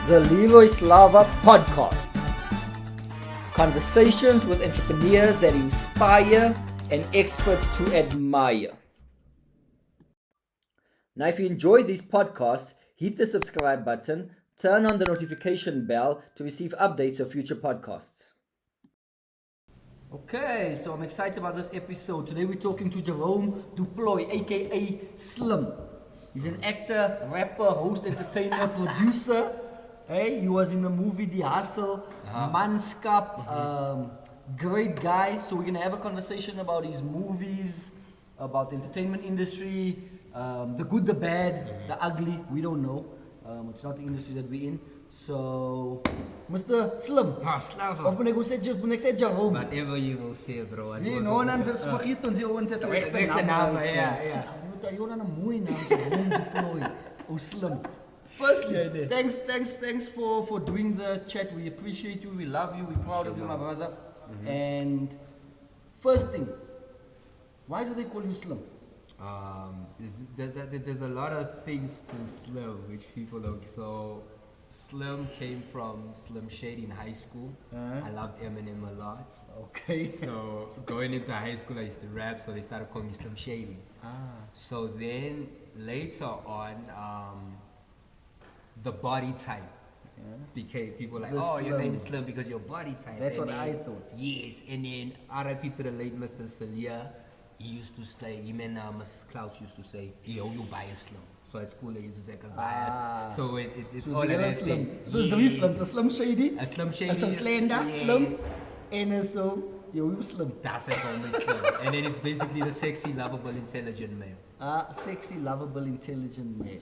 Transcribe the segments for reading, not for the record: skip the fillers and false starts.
the Leroy Slava podcast. Conversations with entrepreneurs that inspire and experts to admire. Now, if you enjoy these podcasts, hit the subscribe button, turn on the notification bell to receive updates of future podcasts. Okay, so I'm excited about this episode. Today we're talking to Jerome Du Plooy, aka Slim. He's an actor, rapper, host, entertainer, producer. Hey, he was in the movie The Hustle, Manskap, great guy. So we're gonna have a conversation about his movies, about the entertainment industry, the good, the bad, the ugly. We don't know. It's not the industry that we're in. So, Mr. Slim. Slava. Of moet ik zeggen Jerome? Whatever you will say, bro. Nee, no, dan vergeet ons, ons het de rechte naam. Ja. Je hoort een mooie naam, Jerome Du Plooy. Oh, Slim. Firstly, thanks for doing the chat. We appreciate you, we love you, we're proud of you, my brother. And first thing, why do they call you Slim? There's a lot of things to Slim which people don't. So Slim came from Slim Shady in high school. I loved Eminem a lot. Okay. So going into high school, I used to rap, so they started calling me Slim Shady. So then later on, the body type became people like, oh, your name's Slim because your body type. That's what I thought. Yes, and then RIP to the late Mr. Salia. He used to say, him and Mrs. Klaus used to say, yo, you bias Slim. So at school they used to say, cause bias. So it's all of that thing. So it's three Slims, a Slim Shady, a Slim Shady, a Slim Slender, Slim, and so you Slim. That's it, only Slim. And then it's basically the sexy, lovable, intelligent male. Sexy, lovable, intelligent male.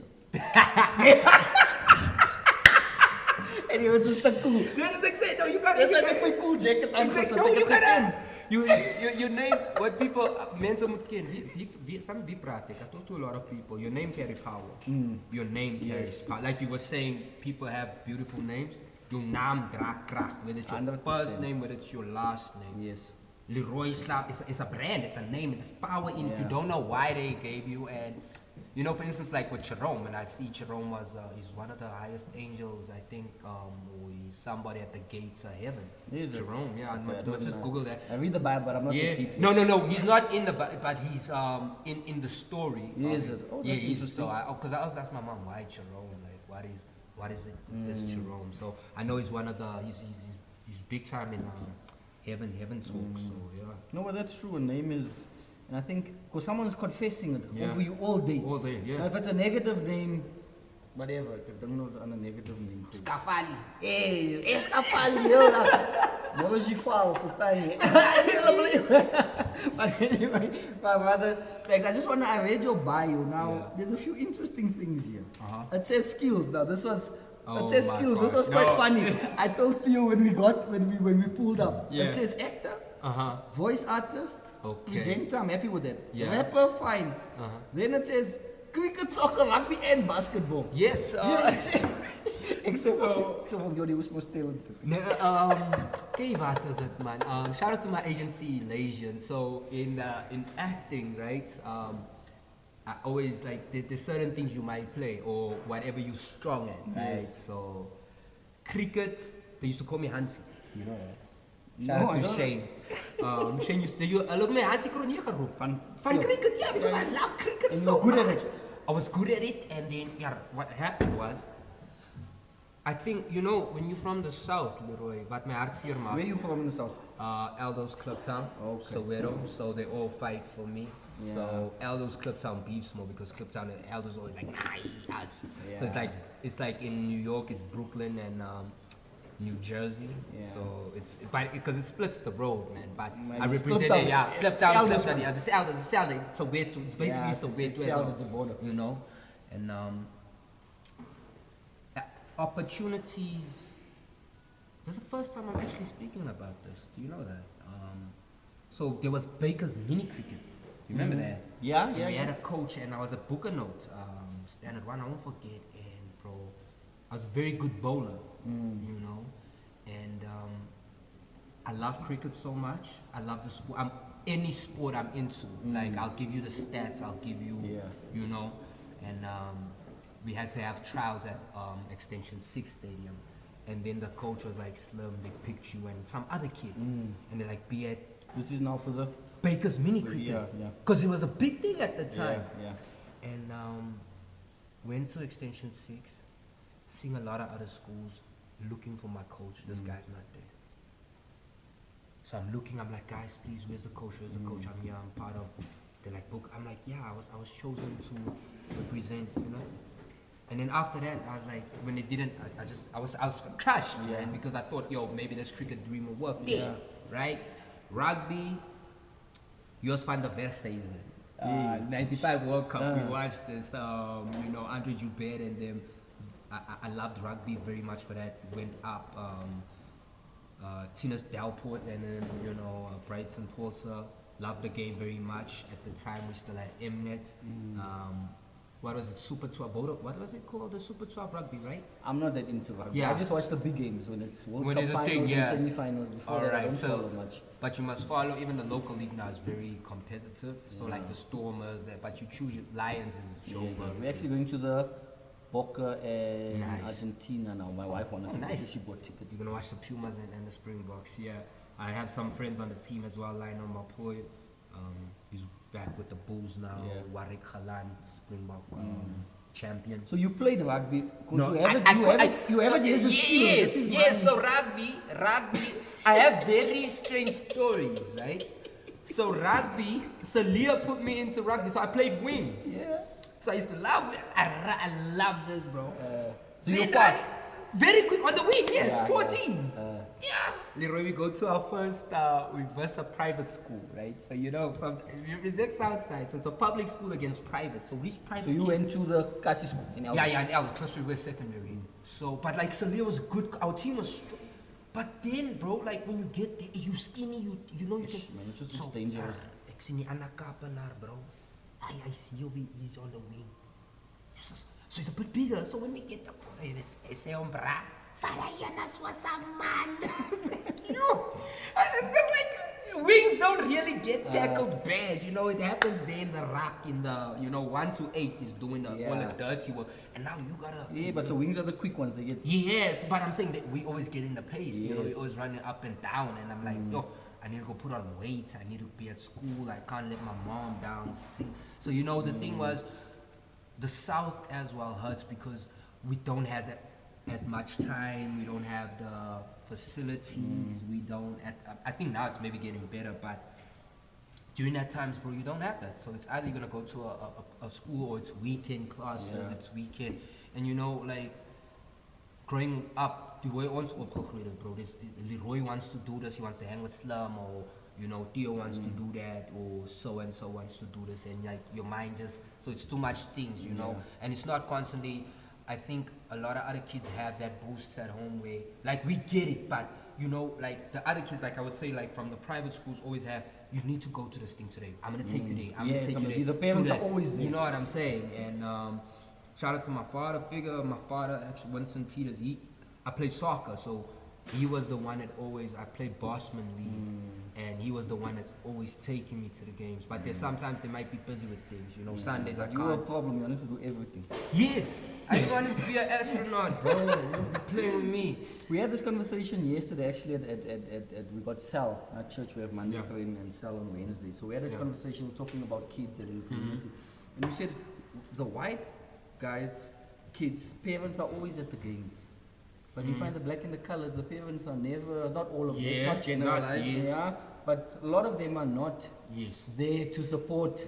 And he was just a cool. That is exactly. No, you gotta. That's like my cool jacket. No, you gotta. Your name, what people, mensen moet kennen, some be praten, I talk to a lot of people, your name carries power. Your name carries power. Like you were saying, people have beautiful names. Your naam draagt kracht, whether it's your 100%. first name, whether it's your last name. Yes. Leroy Slava is a brand, it's a name, there's power in it. You don't know why they gave you, and you know, for instance, like with Jerome, and I see Jerome was he's one of the highest angels, I think, he's somebody at the gates of heaven. Jerome, let's just Google that. I read the Bible, but I'm not the deep. No, he's not in the Bible, but he's in the story. Is it? Oh, that's interesting. So, because I always asked my mom, why Jerome? Like, what is it this Jerome? So I know he's one of the, he's big time in heaven talk, so yeah. No, but that's true, a name is, and I think, because someone's confessing it over you all day. All day, yeah. Now, if it's a negative name, whatever, I don't know on a negative name. Scafali. Hey, Scafali, yo. Never she fall, verstaan je? But anyway, my brother, thanks. I read your bio. Now, there's a few interesting things here. It says skills. Now, this was, it says skills. Gosh. This was quite funny. I told you when we pulled up. It says actor, voice artist, presenter. I'm happy with that. Rapper, fine. Then it says cricket, soccer, rugby, and basketball. Yes. Except from your most talented. Okay, what is it, man? Shout out to my agency, Lasian. So in acting, right? I always like there's certain things you might play or whatever you're strong at, right? Yes. So cricket, they used to call me Hansi. You know that. No, Shout out to Shane. Shane used to look me Hansi Kronie geroep. Van cricket, yeah, because I love cricket and so you're good much. at it. I was good at it, and then what happened was, I think, you know, when you're from the south, Leroy, wat my hart seer maak. Where are you from in the south? Aldo's Kliptown, Soweto, so they all fight for me. Yeah. So Aldo's Kliptown beefs more because Kliptown and Aldo's always like, nah, us. Yeah. So it's like in New York, it's Brooklyn and New Jersey. Yeah. So because it splits the road, man. But I It's represent Kliptown. it, yeah. It's Kliptown, Aldo's Kliptown, yeah. It's Aldo, Soweto. It's basically it's Soweto. Aldo, the border. You know, and opportunities. This is the first time I'm actually speaking about this. Do you know that? So there was Baker's mini cricket. You remember that? Yeah, And yeah. we had a coach, and I was a booker note, standard one. I won't forget. And bro, I was a very good bowler. You know, and I love cricket so much. I love the sport. Any sport I'm into. Like I'll give you the stats. I'll give you, you know, and we had to have trials at Extension 6 Stadium. And then the coach was like, Slim, they picked you and some other kid. And they're like, be at This is now for the Baker's Mini Cricket. yeah. Because it was a big thing at the time. Yeah. And went to Extension 6, seeing a lot of other schools, looking for my coach. This guy's not there. So I'm looking, I'm like, guys, please, where's the coach? Where's the coach? I'm here, I'm part of. They're like, book. I'm like, yeah, I was chosen to represent, you know. And then after that, I was like, when they didn't, I was crushed, man, because I thought, yo, maybe this cricket dream will work. Yeah. Right? Rugby, Jos van der Westhuizen. 95 World Cup, we watched this, you know, Andre Joubert and them. I loved rugby very much for that. It went up. Tinus Delport and then, you know, Brighton Pulsar. Loved the game very much. At the time, we still had Mnet. What was it? Super 12. What was it called? The Super 12 rugby, right? I'm not that into rugby. Yeah. I just watch the big games when it's World When Cup it's a finals thing, and yeah. semi-finals. Before that, I don't follow much. But you must follow, even the local league now is very competitive. So like the Stormers, but you choose your Lions is Joburg. We're actually going to the Boca and Nice. Argentina now. My wife wanted to go, nice. so she bought tickets. You're gonna watch the Pumas and the Springboks. Yeah, I have some friends on the team as well. Lionel Mapoy, he's back with the Bulls now. Yeah. Warwick Khalan, Springbok champion. So you played rugby. Could No, you have it? You have it as a skill. Yes, This is yes. my- So rugby. I have very strange stories, right? So rugby. So Leah put me into rugby. So I played wing. Yeah. So I used to love it. I love this, bro. So you're Then fast. Very quick on the wing, yes, Yeah, 14. Yeah. Leroy, we go to our first, we versus a private school, right? So, you know, we represent Southside, so it's a public school against private. So, these private So you kids, went to the Kasi school in Elba. yeah, I was close to West Secondary. So, but like, so Leo was good, our team was strong. But then, bro, like, when you get there, you skinny, you know, you can. Man, it just looks dangerous. Sini anak kapanar, bro. I see you be easy on the wing. So it's a bit bigger. So when we get the ball, I say, "Ombra, Farayanas was a man." It's just like wings don't really get tackled bad. You know, it happens there in the rock, in the 1 to 8 is doing all the dirty work, and now you gotta. Yeah, but the wings are the quick ones. They get. Yes, but I'm saying that we always get in the pace. You know, we Yes. always running up and down, and I'm like, yo, I need to go put on weight. I need to be at school. I can't let my mom down. So the thing was, the South as well hurts because we don't have as much time. We don't have the facilities. We don't. I think now it's maybe getting better, but during that times, bro, you don't have that. So it's either you're gonna go to a school or it's weekend classes. It's weekend, and like growing up, the way ons opgegroeid, bro. Leroy wants to do this. He wants to hang with Slum, or Theo wants to do that, or so and so wants to do this, and like your mind so it's too much things, and it's not constantly. I think a lot of other kids have that boost at home where like we get it, but like the other kids, like I would say, like from the private schools, always have. You need to go to this thing today. I'm gonna take you there. I'm gonna take you there. The parents Do are that. always there. You know what I'm saying? And shout out to my father figure. My father, actually, Winston Peters. I played soccer, so he was the one that always. I played Bosman League, and he was the one that's always taking me to the games. But there's sometimes they might be busy with things. Sundays I can't. You were a problem. You wanted to do everything. Yes, I wanted to be an astronaut, bro. Play with me. We had this conversation yesterday, actually, at we got Sal at church. We have Monday and Sal on Wednesday. So we had this conversation talking about kids and in community. And you said the white guys, kids, parents are always at the games. But you find the black and the colors, the parents are never, not all of them, it's not generalized, but a lot of them are not there to support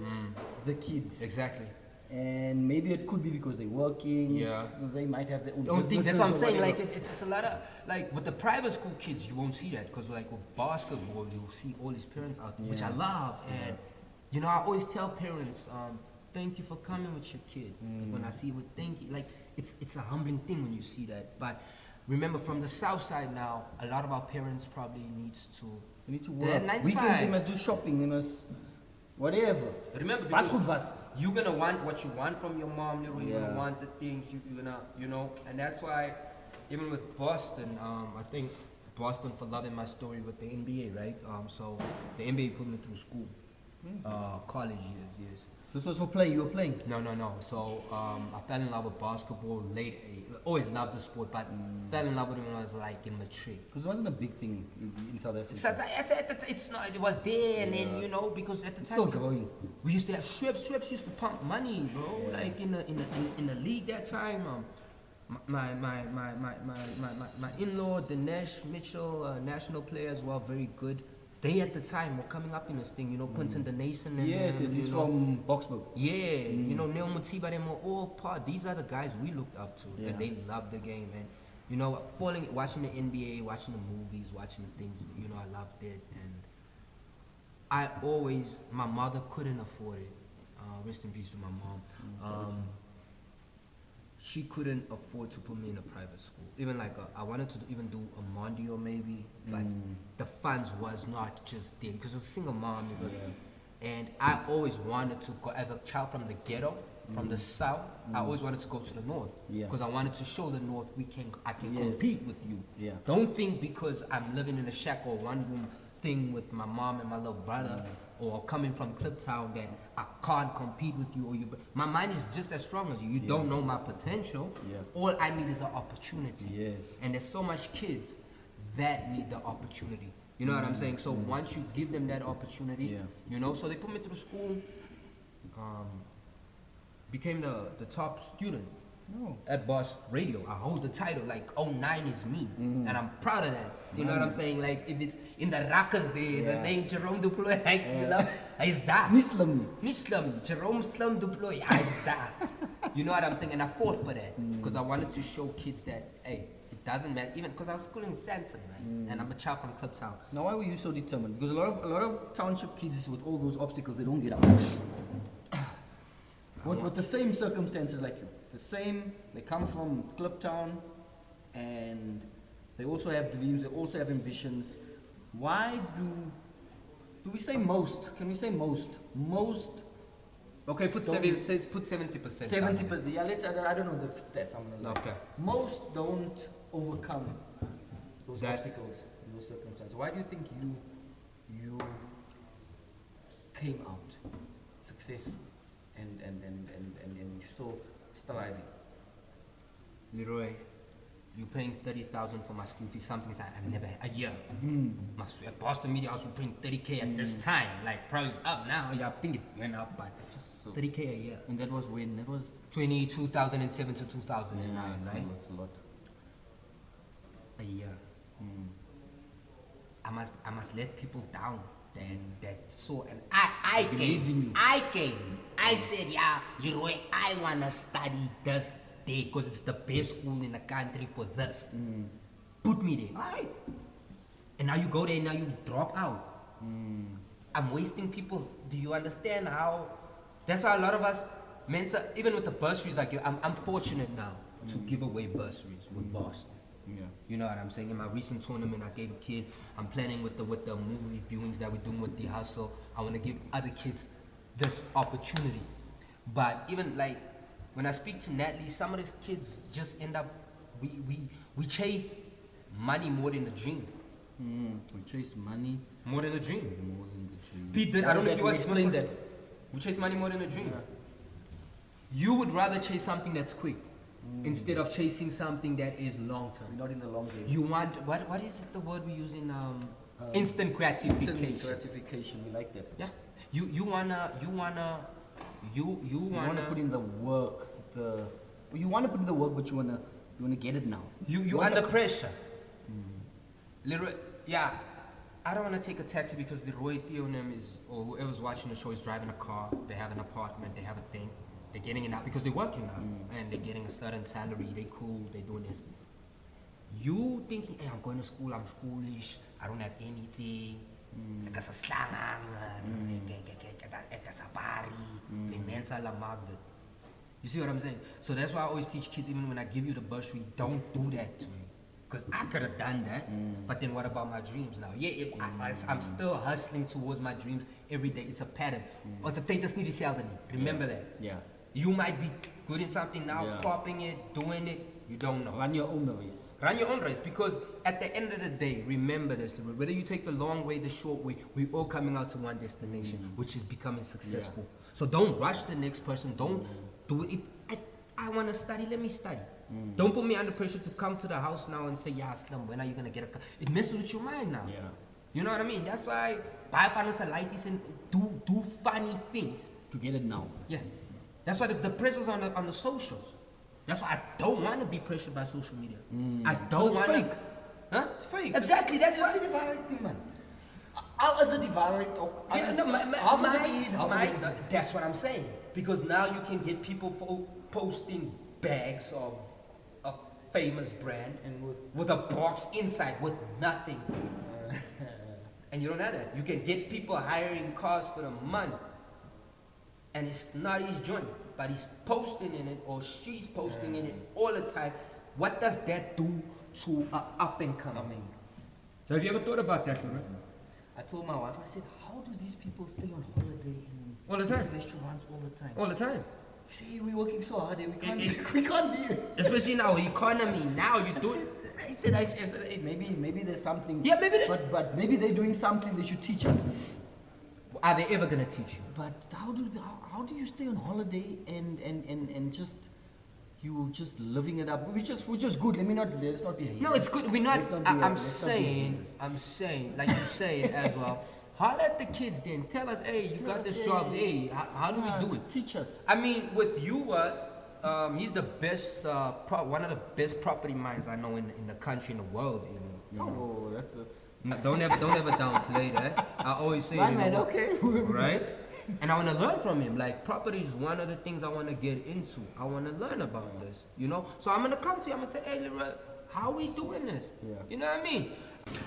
the kids. Exactly. And maybe it could be because they're working. Yeah. They might have their own Don't think that's businesses what I'm or saying. whatever. Like it's a lot of like with the private school kids, you won't see that because like with basketball, you see all these parents out there, which I love. And I always tell parents, thank you for coming with your kid. When I see what thank you, like it's a humbling thing when you see that. But remember, from the south side now, a lot of our parents probably needs to. They need to They're work. 9 to Weekends 5. they must do shopping. They must whatever. Remember, Fast because food was. you're gonna want what you want from your mom. You're gonna Yeah. want the things you're gonna, and that's why, even with Boston, I think Boston for loving my story with the NBA, right? So the NBA put me through school, college years, yes. This was for play. You were playing. No. So I fell in love with basketball late. Always loved the sport, but fell in love with it when I was like in matric. Because it wasn't a big thing in South Africa. So I said it's not. It was there, and then because at the time Still growing. we used to have Schweppes used to pump money, bro. Yeah. Like in the league that time. My in-law Dinesh Mitchell, national player as well, very good. They at the time were coming up in this thing, Quinton Denason and Yes, he's from Boxburg. yeah, Neo Mutiba, they were all part. These are the guys we looked up to, Yeah. and they loved the game. And watching the NBA, watching the movies, watching the things, I loved it. And my mother couldn't afford it. Rest in peace to my mom. She couldn't afford to put me in a private school. Even like I wanted to even do a Mondio maybe, but the funds was not just there because I was a single mom. And I always wanted to go as a child from the ghetto, from the south. I always wanted to go to the north because I wanted to show the north I can compete with you. Yeah. Don't think because I'm living in a shack or one room thing with my mom and my little brother. Or coming from Kliptown that I can't compete with you, my mind is just as strong as you. You don't know my potential. Yeah. All I need is an opportunity. Yes. And there's so much kids that need the opportunity. You know what I'm saying? So once you give them that opportunity, so they put me through school, became the top student at Boss Radio. I hold the title, like 09 is me. And I'm proud of that. You know what I'm saying? Like if it's in the Rakas there, the name Jerome Du Plooy, is that. Mislam, Jerome Slum Du Plooy, is that. You know what I'm saying? And I fought for that because I wanted to show kids that, hey, it doesn't matter. Even because I was schooling in Sanson, man, and I'm a child from Kliptown. Now, why were you so determined? Because a lot of township kids with all those obstacles, they don't get up. with the same circumstances like you. They come from Kliptown, and they also have dreams, they also have ambitions. Why do we say most? Can we say most? Most. Okay, put 70%. 70%. Yeah, I don't know the stats. Okay. Most don't overcome those obstacles in those circumstances. Why do you think you came out successful and you're still striving? Leroy, you paying 30,000 for my school fees, something I never had a year. At Boston Media House, we're paying 30K at this time. Like, probably it's up now. Yeah, I think it went up, but 30K a year. And that was when? That was 2007 to 2009, right? That's a lot. A year. I must let people down. And I came. I said, yeah, Leroy, I wanna study this day because it's the best school in the country for this. Put me there. Alright. And now you go there and now you drop out. I'm wasting people's. Do you understand how? That's why a lot of us, Mensa, even with the bursaries I give, I'm fortunate now to give away bursaries with Boston. Yeah. You know what I'm saying? In my recent tournament, I gave a kid. I'm planning with the movie viewings that we're doing with the hustle. I want to give other kids this opportunity. But even like when I speak to Natalie, some of these kids just end up. We chase money more than the dream. We chase money more than the dream. More than the dream. Pete, I don't know if you want to explain that. We chase money more than the dream. Yeah. You would rather chase something that's quick. Instead of chasing something that is long term. We're not in the long game. You want what is it the word we use in instant gratification. Instant gratification, we like that. Yeah. You wanna put in the work, you wanna put in the work but you wanna get it now. You under pressure. Leroy, yeah. I don't want to take a taxi because Leroy Theonym or whoever's watching the show is driving a car, they have an apartment, they have a thing. They're getting it now because they're working now and they're getting a certain salary. They cool. They're doing this. You thinking, hey, I'm going to school. I'm foolish. I don't have anything. Because of Slava, you see what I'm saying? So that's why I always teach kids, even when I give you the bursary, don't do that to me. Because I could have done that, but then what about my dreams now? Yeah, I'm still hustling towards my dreams every day. It's a pattern. Remember that. Yeah. You might be good in something now, popping it, doing it, you don't know. Run your own race. Run your own race, because at the end of the day, remember this, whether you take the long way, the short way, we're all coming out to one destination, which is becoming successful. So don't rush the next person. Don't do it. If I want to study, let me study. Don't put me under pressure to come to the house now and say, yeah, Slim, when are you going to get a car? It messes with your mind now. Yeah. You know what I mean? That's why buy financial lights and do funny things. To get it now. Yeah. That's why the pressure's on the socials. That's why I don't want to be pressured by social media. I don't want fake. to. Huh? It's fake. Exactly. That's Dis why. die waarheid nie, man. Al is dit die waarheid ook. Yeah, no, Half of it is, half of it isn't. that's what I'm saying. Because now you can get people posting bags of a famous brand And with a box inside with nothing. And you don't have that. You can get people hiring cars for the month. And it's not his joint, but he's posting in it or she's posting in it all the time. What does that do to up and coming? So have you ever thought about that, Leroy? I told my wife, I said, how do these people stay on holiday in All the time. these restaurants all the time? All the time. You say, we're working so hard, we can't, we can't be here. Especially in our economy. Now you do it. I said, hey, maybe there's something. Yeah, maybe but maybe they're doing something they should teach us. Are they ever gonna teach you? But how do you stay on holiday and just you just living it up? Which is good. Let's not be haters. No, it's good. We're not. Let's not be- I'm let's not be haters. saying, like you say as well. Holler at the kids then. Tell us, hey, you got this job. Hey, how do we do it? Teach us. I mean, with you, he's the best, one of the best property minds I know in the country, in the world. Oh, that's No, don't ever downplay that. I always say, man, okay. right? And I want to learn from him. Like, property is one of the things I want to get into. I want to learn about this, So I'm going to come to you. I'm going to say, hey, Leroy, how are we doing this? Yeah. You know what I mean?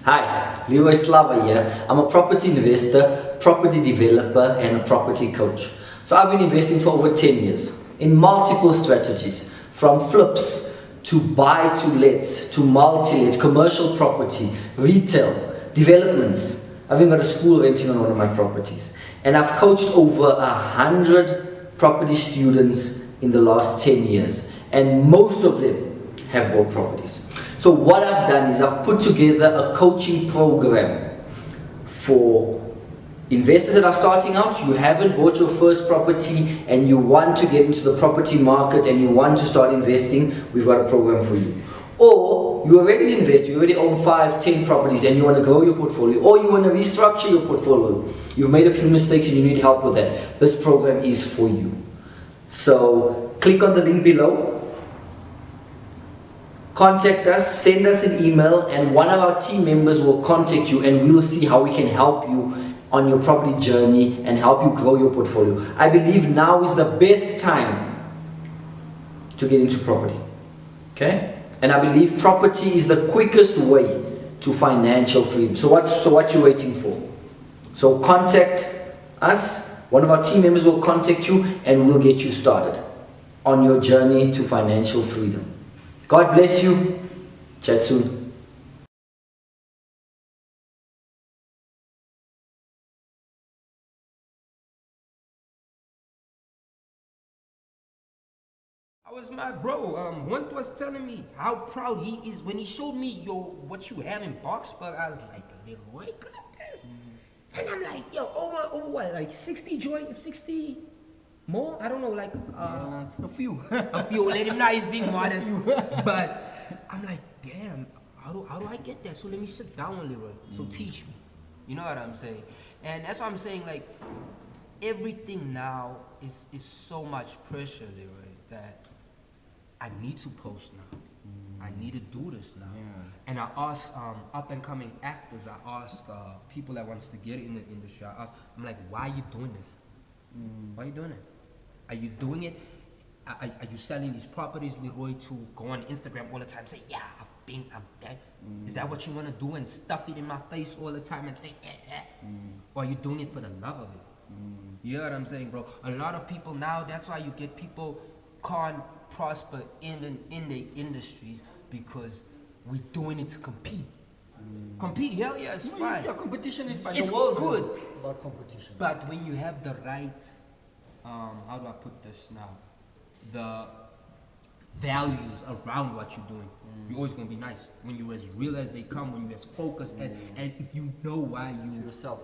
Hi, Leroy Slava here. I'm a property investor, property developer, and a property coach. So I've been investing for over 10 years in multiple strategies, from flips to buy to lets to multi-lets, commercial property, retail, developments. I've even got a school renting on one of my properties. And I've coached over 100 property students in the last 10 years. And most of them have bought properties. So what I've done is I've put together a coaching program for investors that are starting out. You haven't bought your first property and you want to get into the property market and you want to start investing, we've got a program for you. Or you already invest, you already own 5, 10 properties and you want to grow your portfolio, or you want to restructure your portfolio. You've made a few mistakes and you need help with that. This program is for you. So click on the link below. Contact us, send us an email, and one of our team members will contact you and we'll see how we can help you on your property journey and help you grow your portfolio. I believe now is the best time to get into property. Okay? And I believe property is the quickest way to financial freedom. So what you waiting for? So contact us, one of our team members will contact you and we'll get you started on your journey to financial freedom. God bless you. Chat soon. I was my bro. One was telling me how proud he is when he showed me what you have in Boxburg. I was like, Leroy got this. And I'm like, yo, over what, like 60 joints, 60 more? I don't know, like A few. a few. Let him know he's being modest. But I'm like, damn, how do I get that? So let me sit down with Leroy. So teach me. You know what I'm saying? And that's what I'm saying, like, everything now is so much pressure, Leroy, that I need to post now. I need to do this now. Yeah. And I ask up and coming actors, I ask people that wants to get in the industry, I'm like, why are you doing this? Why are you doing it? Are you doing it? Are you selling these properties, Leroy, to go on Instagram all the time, say, yeah, I'm dead? Is that what you want to do and stuff it in my face all the time and say, Or are you doing it for the love of it? You know what I'm saying, bro? A lot of people now, that's why you get people can't prosper in the industries, because we're doing it to compete. Compete, hell yeah, it's fine. Yeah, competition is fine. It's The world good. is about competition. But when you have the right, how do I put this now? The values around what you're doing, you're always gonna be nice. When you're as real as they come, when you're as focused, and if you know why you Yourself.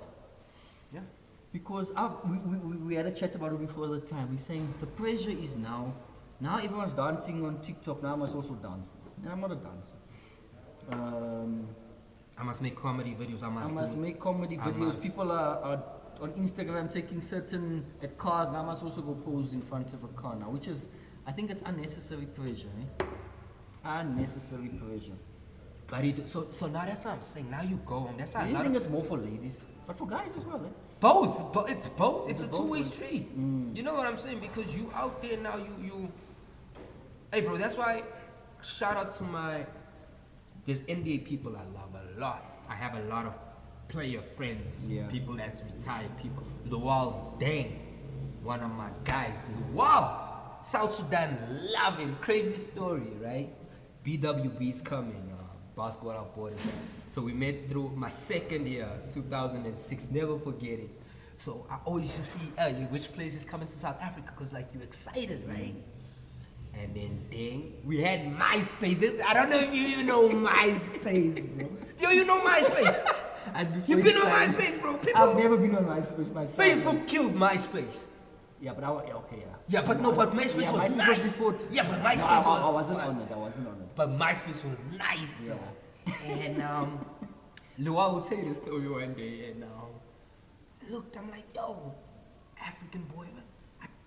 yeah. Because we had a chat about it before the time. We're saying the pressure is now everyone's dancing on TikTok. Now I must also dance. And I'm not a dancer. I must make comedy videos. I must make comedy videos. People are on Instagram taking certain at cars. Now I must also go pose in front of a car now, which is, I think it's unnecessary pressure. Unnecessary pressure. But so now that's what I'm saying. Now you go and that's why I didn't think it's more for ladies, but for guys as well. Both, but it's both. It's a both two-way ways. street. You know what I'm saying? Because you out there now, you. Hey, bro, that's why. Shout out to there's NBA people I love a lot. I have a lot of player friends, people that's retired, people. Leroy, dang, one of my guys. Wow, South Sudan, love him. Crazy story, right? BWB's coming. Basketball Without Borders. So we met through my second year, 2006. Never forget it. So I always used to see which place is coming to South Africa, because like you're excited, right? And then dang, we had MySpace. I don't know if you even know MySpace, bro. Do you know MySpace? You've been on MySpace, bro. I've never been on MySpace myself. Facebook killed MySpace. Yeah, but okay. Yeah, but MySpace was nice. Before. Yeah, but MySpace was. I wasn't on it. But MySpace was nice, though. And Leroy will tell you the story one day, and looked, I'm like, yo, African boy, man.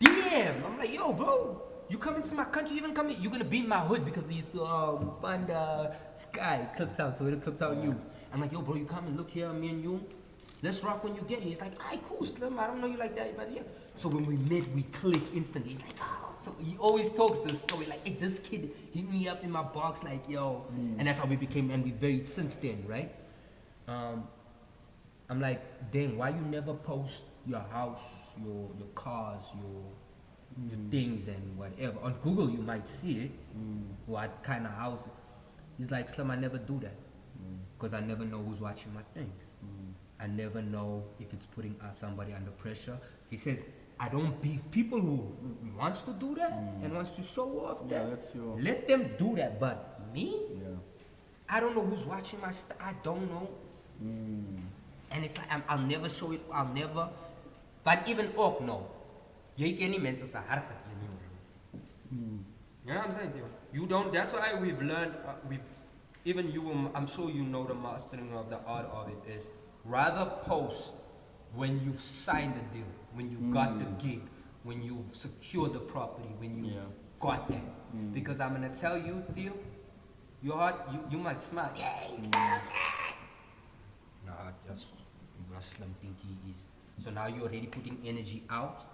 Damn, I'm like, yo, bro, you coming to my country, even coming, you're gonna be in my hood, because they used to find Sky, Cliptown, so we're Cliptown you. I'm like, yo, bro, you come and look here, me and you, let's rock when you get here. He's like, alright, cool, Slim, I don't know you like that, but yeah. So when we met, we clicked instantly. He's like, oh. So he always talks the story, like, hey, this kid hit me up in my box, like, yo. And that's how we became, and we varied since then, right? I'm like, dang, why you never post your house, your cars, your things and whatever? On Google, you might see it, what kind of house. He's like, Slim, I never do that, because I never know who's watching my things. I never know if it's putting somebody under pressure. He says, I don't beef people who wants to do that and wants to show off that. Let them do that, but me? I don't know who's watching my stuff. I don't know. And it's like, I'll never show it. I'll never. But even no. You can't mensen sa hart dat jy nie. You know what I'm saying? You don't. That's why we've learned. Even you, I'm sure you know the mastering of the art of it is rather post when you've signed the deal, when you got the gig, when you secured the property, when you got that. Because I'm gonna tell you, Theo, your heart, you might smile. Yeah, he's no, just what Slim think he is. So now you're already putting energy out,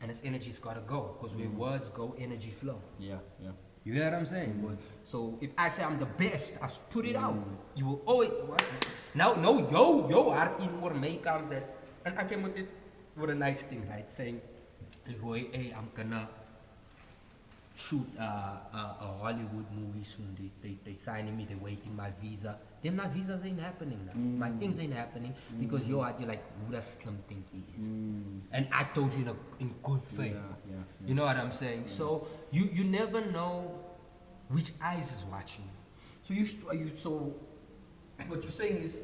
and this energy's gotta go. Because where words go, energy flow. You hear what I'm saying, boy? So if I say I'm the best, I've put it out. You will always now yo art in more makeup and I came with it with a nice thing, right? Saying, Leroy, hey, I'm gonna shoot a Hollywood movie soon. They signing me, they waiting my visa. Then my visas ain't happening now. My things ain't happening because you're like, who does Slim think he is? And I told you in good faith. You know what I'm saying? So you never know which eyes is watching you. So what you're saying is,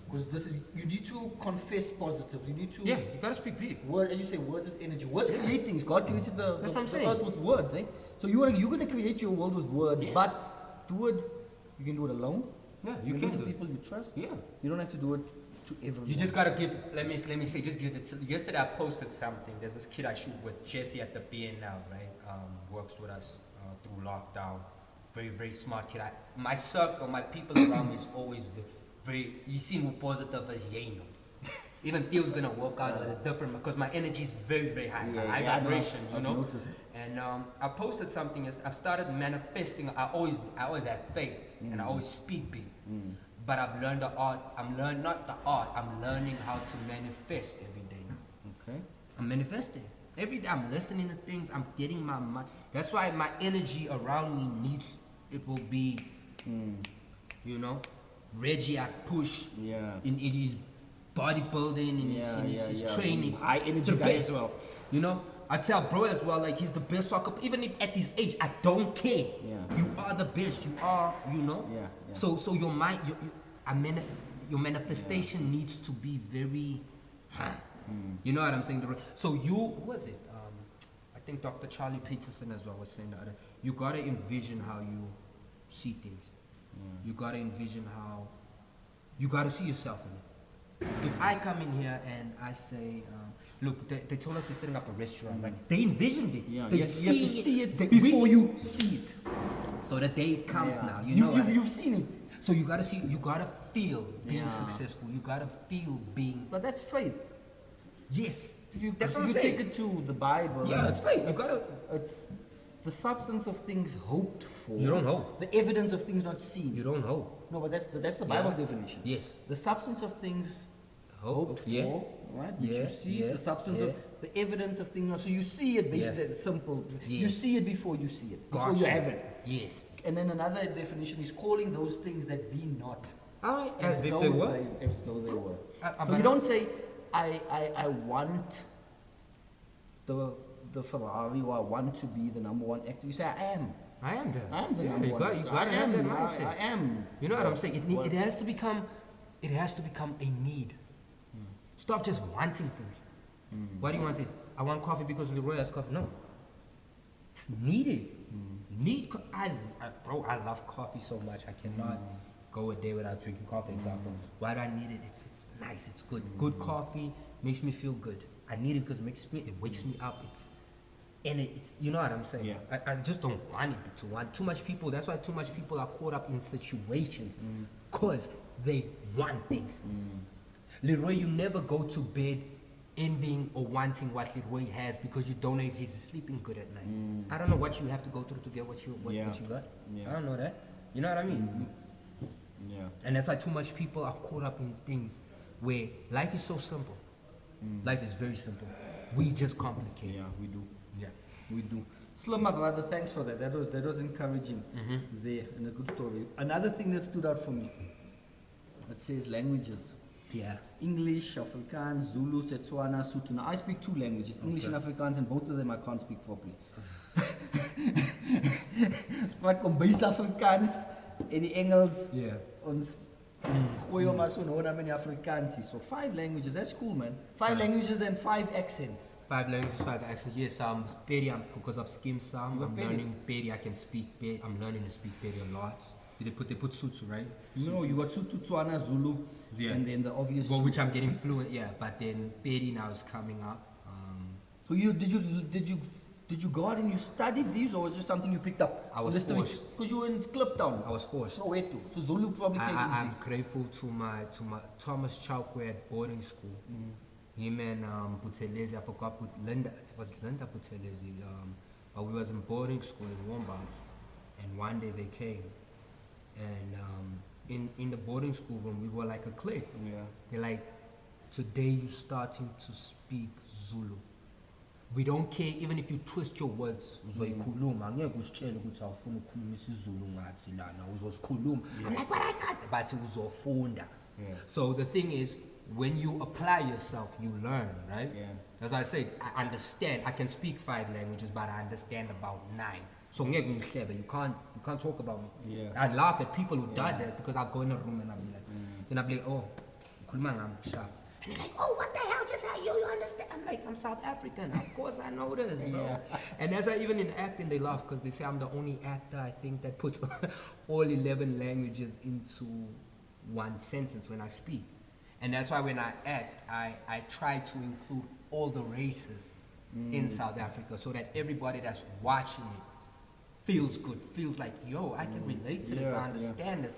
because this is, you need to confess positive. You need to. Yeah, you gotta speak big. As you say, words is energy. Words create things. God created the earth with words, eh? So you're gonna create your world with words, but do it. You can do it alone. Yeah, you can do it to people you trust. Yeah, you don't have to do it to everyone. You just gotta give. Let me say, just give it. Yesterday I posted something. There's this kid I shoot with, Jesse at the BNL, right? Works with us through lockdown. Very, very smart kid. My circle, my people around me is always very. You see who positive as Yano. Even Theo's gonna work out at a different, because my energy is very, very high. High vibration, you know. Noticed. And I posted something. I've started manifesting. I always have faith, and I always speak big. But I've learned the art. I'm learning not the art. I'm learning how to manifest every day. Okay. I'm manifesting every day. I'm listening to things. I'm getting my mind. That's why my energy around me needs. It will be, you know, Reggie at push. In his bodybuilding, in his training. High energy guy as well. You know, I tell bro as well, like he's the best soccer. Even if at his age, I don't care. You are the best. You are, you know. So your mind, your manifestation needs to be very. You know what I'm saying? So you, who was it? I think Dr. Charlie Peterson as well was saying that you gotta envision how you see things. You gotta envision how, you gotta see yourself in it. If I come in here and I say, look, they told us they're setting up a restaurant, right? They envisioned it. Yeah, They you have to see it they- before you see it. So the day comes Yeah. now, you know. You've seen it. So you gotta see, you gotta feel being Yeah. successful. You gotta feel being, But that's faith. yes. If That's what you I'm saying. take it to the Bible, Yeah, it's faith. You gotta. It's the substance of things hoped for. You don't hope. The evidence of things not seen. You don't hope. No, but that's the Yeah. Bible's definition. Yes. The substance of things hoped Yeah. for, right? Which Yeah, you see yeah, the substance yeah. of the evidence of things. So you see it basically. Yeah. It's simple. Yeah. You see it before you see it. Before you Gotcha. have it. Yes. And then another definition is calling those things that be not As if though they were. as though they were. So but you don't say, I want the Ferrari, or I want to be the number one actor. You say, I am. I am there. I am the Yeah, number you one. got, you actor. got to I have that am. mindset. I am. You know what I'm saying? Well, It has to become a need. Stop just wanting things. Why do you want it? I want coffee because Leroy has coffee. No. It's needed. Bro, I love coffee so much. I cannot go a day without drinking coffee, example. Why do I need it? It's nice. It's good. Good coffee makes me feel good. I need it because it wakes me up. It's you know what I'm saying? Yeah. I just don't want it to want too much people. That's why too much people are caught up in situations because they want things. Leroy, you never go to bed envying or wanting what Leroy has because you don't know if he's sleeping good at night. I don't know what you have to go through to get what you got. Yeah. I don't know that. You know what I mean? Yeah. And that's why too much people are caught up in things where life is so simple. Life is very simple. We just complicate it. Yeah, we do. Yeah. We do. Slim, my brother, thanks for that. That was encouraging there, and a good story. Another thing that stood out for me, it says languages. Yeah. English, Afrikaans, Zulu, Setswana, Sotho. Now I speak two languages, English and Afrikaans, and both of them I can't speak properly. Maar kom by Afrikaans en die Engels. Yeah. Ons gooi hom maar so nou dan met die Afrikaans. So 5 languages, that's cool, man. 5 languages and 5 accents. 5 languages, 5 accents. Yes, Pedi, because of Skim Sam, You I'm got Pedi? learning Pedi. I can speak Pedi. I'm learning to speak Pedi a lot. They put Sotho, right? No, you got Sotho, Tswana, Zulu, Yeah. and then the obvious. Well, two. which I'm getting fluent, yeah. But then Pedi now is coming up. So did you go out and you studied these, or was it just something you picked up? I was forced. Because you were in Kliptown. I was forced. So where to? So Zulu probably came easy. I'm grateful to my Thomas Chowkwe at boarding school. Him and Buthelezi, I forgot Linda. It was Linda Buthelezi. But we was in boarding school in Wombats, and one day they came, and in the boarding school when we were like a clique, they're like, today you starting to speak Zulu. We don't care even if you twist your words. Uzoyikhuluma, angeke usitshele ukuthi awufuna ukukhuluma isiZulu ngathi lana uzosikhuluma. I'm like, but I can't. But uzofunda. So the thing is, when you apply yourself, you learn, right? Yeah. As I said, I understand. I can speak 5 languages, but I understand about 9. So ngeke ngihlebe. You can't talk about me. Yeah. I laugh at people who did that because I go in a room and I'll be like, then I'll be like, oh, ukhuluma ngami sharp. And they're like, oh, what the hell just how you understand? I'm like, I'm South African. Of course I know this, bro. And that's why even in acting they laugh because they say I'm the only actor I think that puts all 11 languages into one sentence when I speak. And that's why when I act, I try to include all the races in South Africa so that everybody that's watching it feels good, feels like, yo, I can relate to this, I understand this,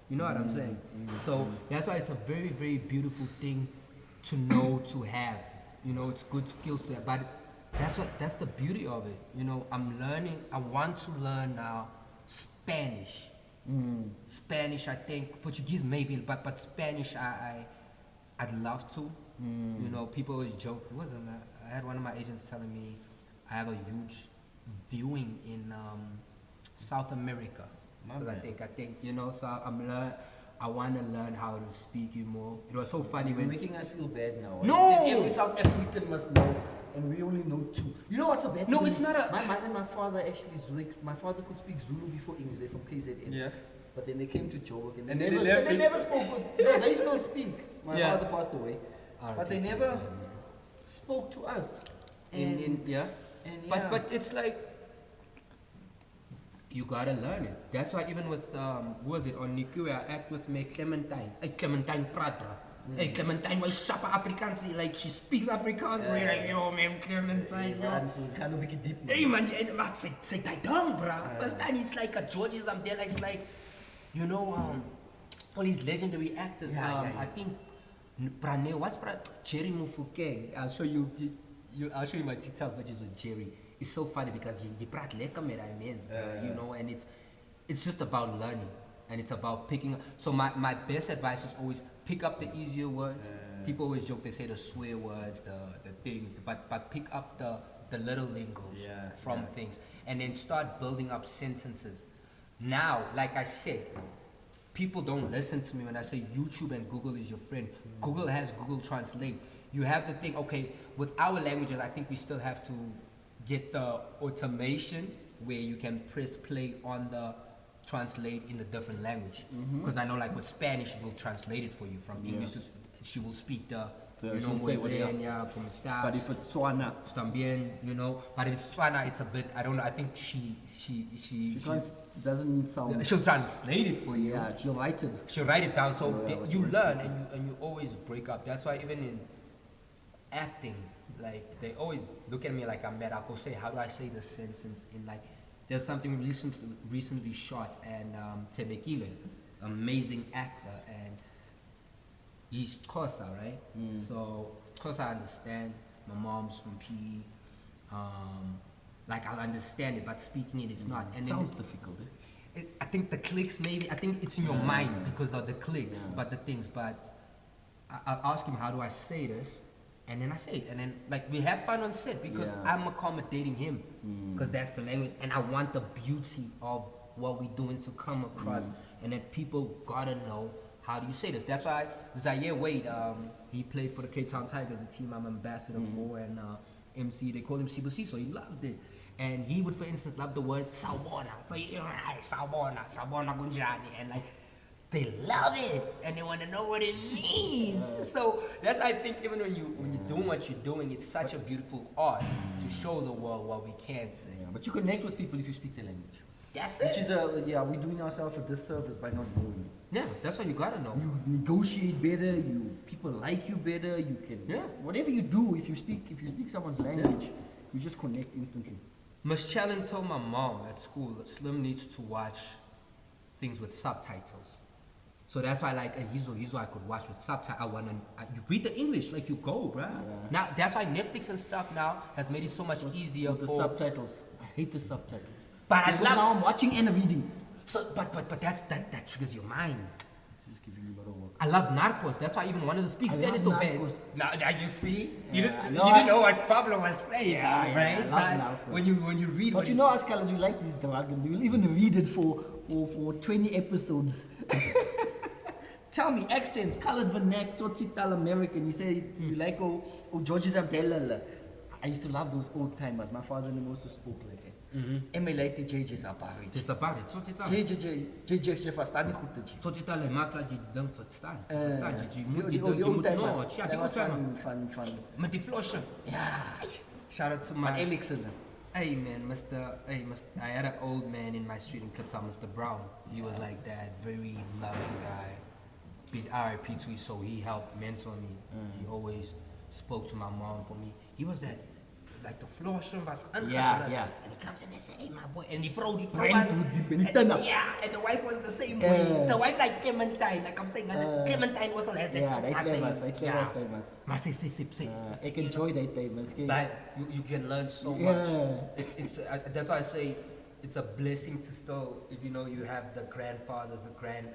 you know what I'm saying? So that's why it's a very, very beautiful thing to know, to have. You know, it's good skills to have. But that's the beauty of it. You know, I want to learn now Spanish. Spanish, I think, Portuguese maybe, but Spanish, I'd love to. You know, people always joke. I had one of my agents telling me I have a huge viewing in South America. Because I think, you know, so I want to learn how to speak it more. It was so funny You're when... making us feel bad now. No! It says every South African must know, and we only know 2. You know what's a bad No, thing? it's not a- My mother and my father actually, my father could speak Zulu before English. They're from KZN. Yeah. But then they came to Joburg and, And they, then never, they left they it. never spoke good. No, they still speak. My Yeah. father passed away. Ah, But okay, they so never, spoke to us. Yeah. And yeah. But it's like you gotta learn it. That's why even with who was it on Niku, I act with me Clementine. Hey Clementine Pratra. Hey Clementine was sharp Afrikaans. Like she speaks Afrikaans. We're like, yo man, Clementine, yo. Kind of make it deep. Hey man, maar say that down, bro. First time it's like a George's there, like it's like, you know, all these legendary actors. I think Prane, what's Jerry Mufukeng. I'll show you my TikTok videos with Jerry. It's so funny because you praat lekker met hy mens, you know, and it's just about learning and it's about picking up. So my best advice is always pick up the easier words. People always joke, they say the swear words, the things, but pick up the little lingos from things and then start building up sentences. Now, like I said, people don't listen to me when I say YouTube and Google is your friend. Google has Google Translate. You have to think, okay, with our languages, I think we still have to get the automation where you can press play on the translate in a different language. Because I know like with Spanish, it will translate it for you from English to, she will speak the you know, muy bien, yeah, como estás. But if it's Tswana, también, you know, but if it's Tswana, it's a bit, I don't know, I think she doesn't sound. She'll translate it for you. Yeah, she'll write it. She'll write it down, so you learn and you always break up. That's why even in acting, like they always look at me like I'm mad. I'll go say, how do I say this sentence in like, there's something recently shot and Tebekile, amazing actor, and he's Xhosa, right? So Xhosa I understand. My mom's from PE. Like I'll understand it, but speaking it is not. And sounds difficult. I think the clicks maybe. I think it's in your mind because of the clicks, but the things. But I'll ask him, how do I say this? And then I say it, and then like we have fun on set because I'm accommodating him because that's the language, and I want the beauty of what we're doing to come across, and then people gotta know how do you say this. That's why Zaire Wade, he played for the Cape Town Tigers, the team I'm ambassador for, and MC, they called him Sibusi, so he loved it. And he would, for instance, love the word Sawbona. So you know, Sawbona Gunjani, and like they love it and they want to know what it means. So that's, I think, even when you're doing what you're doing, it's such a beautiful art to show the world what we can say. Yeah, but you connect with people if you speak the language. That's Which it. is we're doing ourselves a disservice by not knowing it. Yeah, that's what you gotta know. You negotiate better. People like you better. You can whatever you do. If you speak someone's language, you just connect instantly. Miss Challen told my mom at school that Slim needs to watch things with subtitles. So that's why, like, a Yizo I could watch with subtitles. You read the English like you go, bruh. Yeah. Now, that's why Netflix and stuff now has made it so much easier with the subtitles. I hate the subtitles. But because now I'm watching and reading. So, but that triggers your mind. It's just giving you a lot of work. I love Narcos. That's why I even wanted to speak Spanish so bad. Now you see, you didn't know what Pablo was saying, right? I love Narcos. When you read, but you know, us colors, we like this drug, and we'll even read it for 20 episodes. Tell me, accents, colored vernac, total American. You say you like George's Abdella. I used to love those old timers. My father-in-law also spoke like that. Emulated JJ Sabari. JJ verstaan niet goed dit. Tot dit alle maakt dat je ding verstaan. Die old timers. Dat was van. Met die flosje. Ja. Shout out to my Elixir. Hey man, I had an old man in my street in Kliptown, Mr. Brown. He was like that, very loving guy. Big RIP to his soul. He helped mentor me. He always spoke to my mom for me. He was that, like the floor was yeah. And he comes in and say, hey my boy, and he throw and the wife was the same way. The wife like Clementine, like I'm saying, Clementine also has that. I can enjoy that famous. But you can learn so much. It's that's why I say it's a blessing to still, if you know, you have the grandfathers, the grand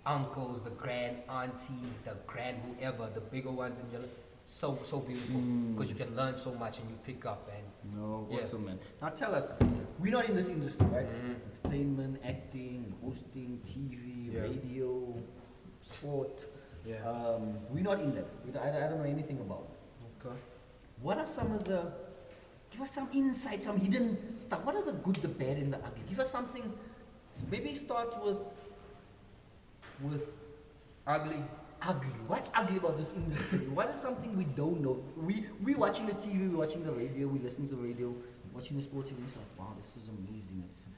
uncles, the grand aunties, the grand whoever, the bigger ones in your life. So beautiful because you can learn so much and you pick up and awesome, man. Now tell us, we're not in this industry, right? Entertainment, acting, hosting, TV, radio, sport. We're not in that. I don't know anything about it. Okay. What are some of the? Give us some insight, some hidden stuff. What are the good, the bad, and the ugly? Give us something. Maybe start with ugly. ugly? What's ugly about this industry? What is something we don't know? We watching the TV, we watching the radio, we listening to the radio, watching the sports events. Like, wow, this is amazing. It's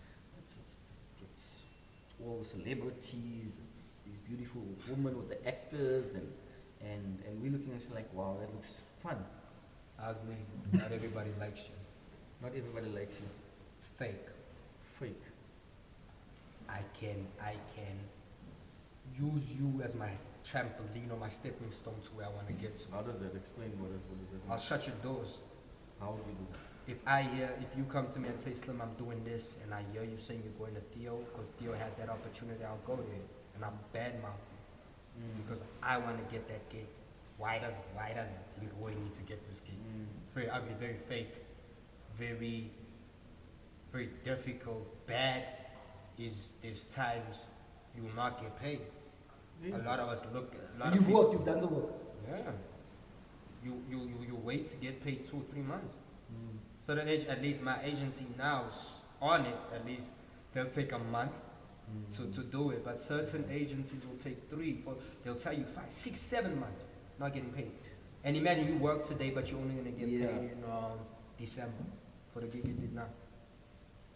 all the celebrities. It's these beautiful women with the actors, and we're looking at it like, wow, that looks fun. Ugly. Not everybody likes you. Not everybody likes you. Fake. Fake. I can use you as my trampoline or my stepping stone to where I want to get to. How does that explain? What is it? I'll shut your doors. How do we do that? If you come to me and say, Slim, I'm doing this, and I hear you saying you're going to Theo, because Theo has that opportunity, I'll go there, and I'm badmouth you, because I want to get that gig. Why does Leroy need to get this gig? Very ugly, very fake, very difficult. Bad is times you will not get paid. A lot of us look. You've worked. You've done the work. Yeah. You wait to get paid 2 or 3 months. Certain at least my agency now is on it. At least they'll take a month to do it. But certain agencies will take 3, 4. They'll tell you 5, 6, 7 months not getting paid. And imagine you work today, but you're only gonna get paid in December for the gig you did now.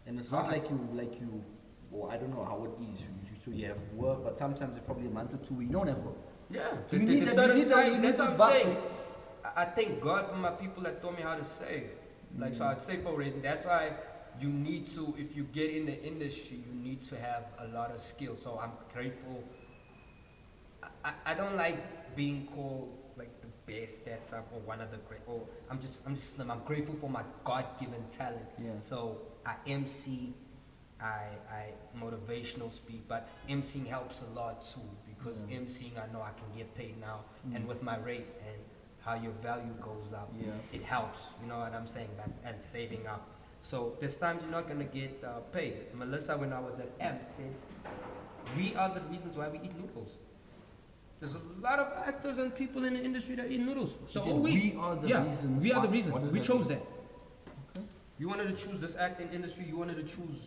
And it's not like you. Well, I don't know how it is. So you have work, but sometimes it's probably a month or 2 where you don't have work. Yeah, So you need that's what I'm bucks. saying. I thank God for my people that taught me how to save. Like, so I'd say for reason. That's why you need to, if you get in the industry, you need to have a lot of skill. So I'm grateful. I don't like being called like the best that's or one of the great. Or I'm just Slim. I'm grateful for my God-given talent. Yeah. So I MC. I motivational speak, but MCing helps a lot too, because MCing I know I can get paid now, and with my rate and how your value goes up, it helps. You know what I'm saying? And saving up. So there's times you're not gonna get paid. Melissa, when I was at AMP, said we are the reasons why we eat noodles. There's a lot of actors and people in the industry that eat noodles. So we are the reasons. We are the reason. We chose mean? that. Okay. You wanted to choose this acting industry. You wanted to choose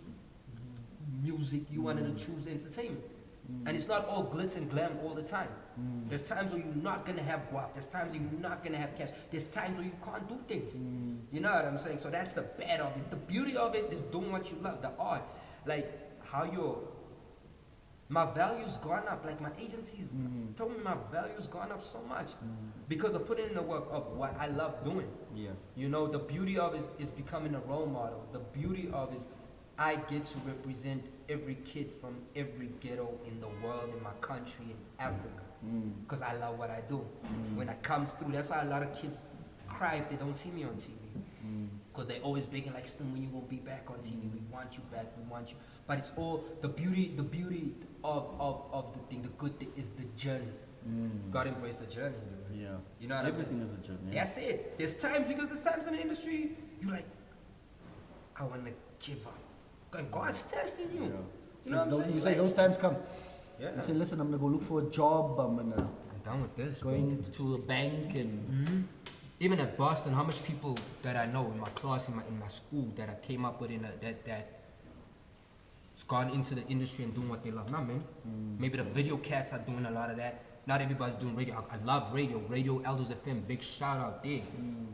music, you wanted to choose entertainment. And it's not all glitz and glam all the time. There's times where you're not gonna have guap, there's times where you're not gonna have cash, there's times where you can't do things. You know what I'm saying? So that's the bad of it. The beauty of it is doing what you love, the art. Like how my value's gone up, like my agencies told me my value's gone up so much because of putting in the work of what I love doing. Yeah. You know, the beauty of it is becoming a role model. The beauty of it is I get to represent every kid from every ghetto in the world, in my country, in Africa, because I love what I do. When I comes through, that's why a lot of kids cry if they don't see me on TV, because they're always begging like, Slim, when you gonna be back on TV? We want you back, we want you. But it's all the beauty of the thing. The good thing is the journey. God embrace the journey. Yeah. You know what I'm saying? Everything is a journey. Yeah. That's it. There's times in the industry you like, I wanna give up. And God's testing you. Yeah. You know what I'm saying? You say those times come. Yeah. You say, listen, I'm gonna go look for a job. I'm done with this. Going to a bank and. Even at Boston, how much people that I know in my class, in my school, that I came up with that's gone into the industry and doing what they love. Not many. Maybe the video cats are doing a lot of that. Not everybody's doing radio. I love radio. Radio Elders FM, big shout out there.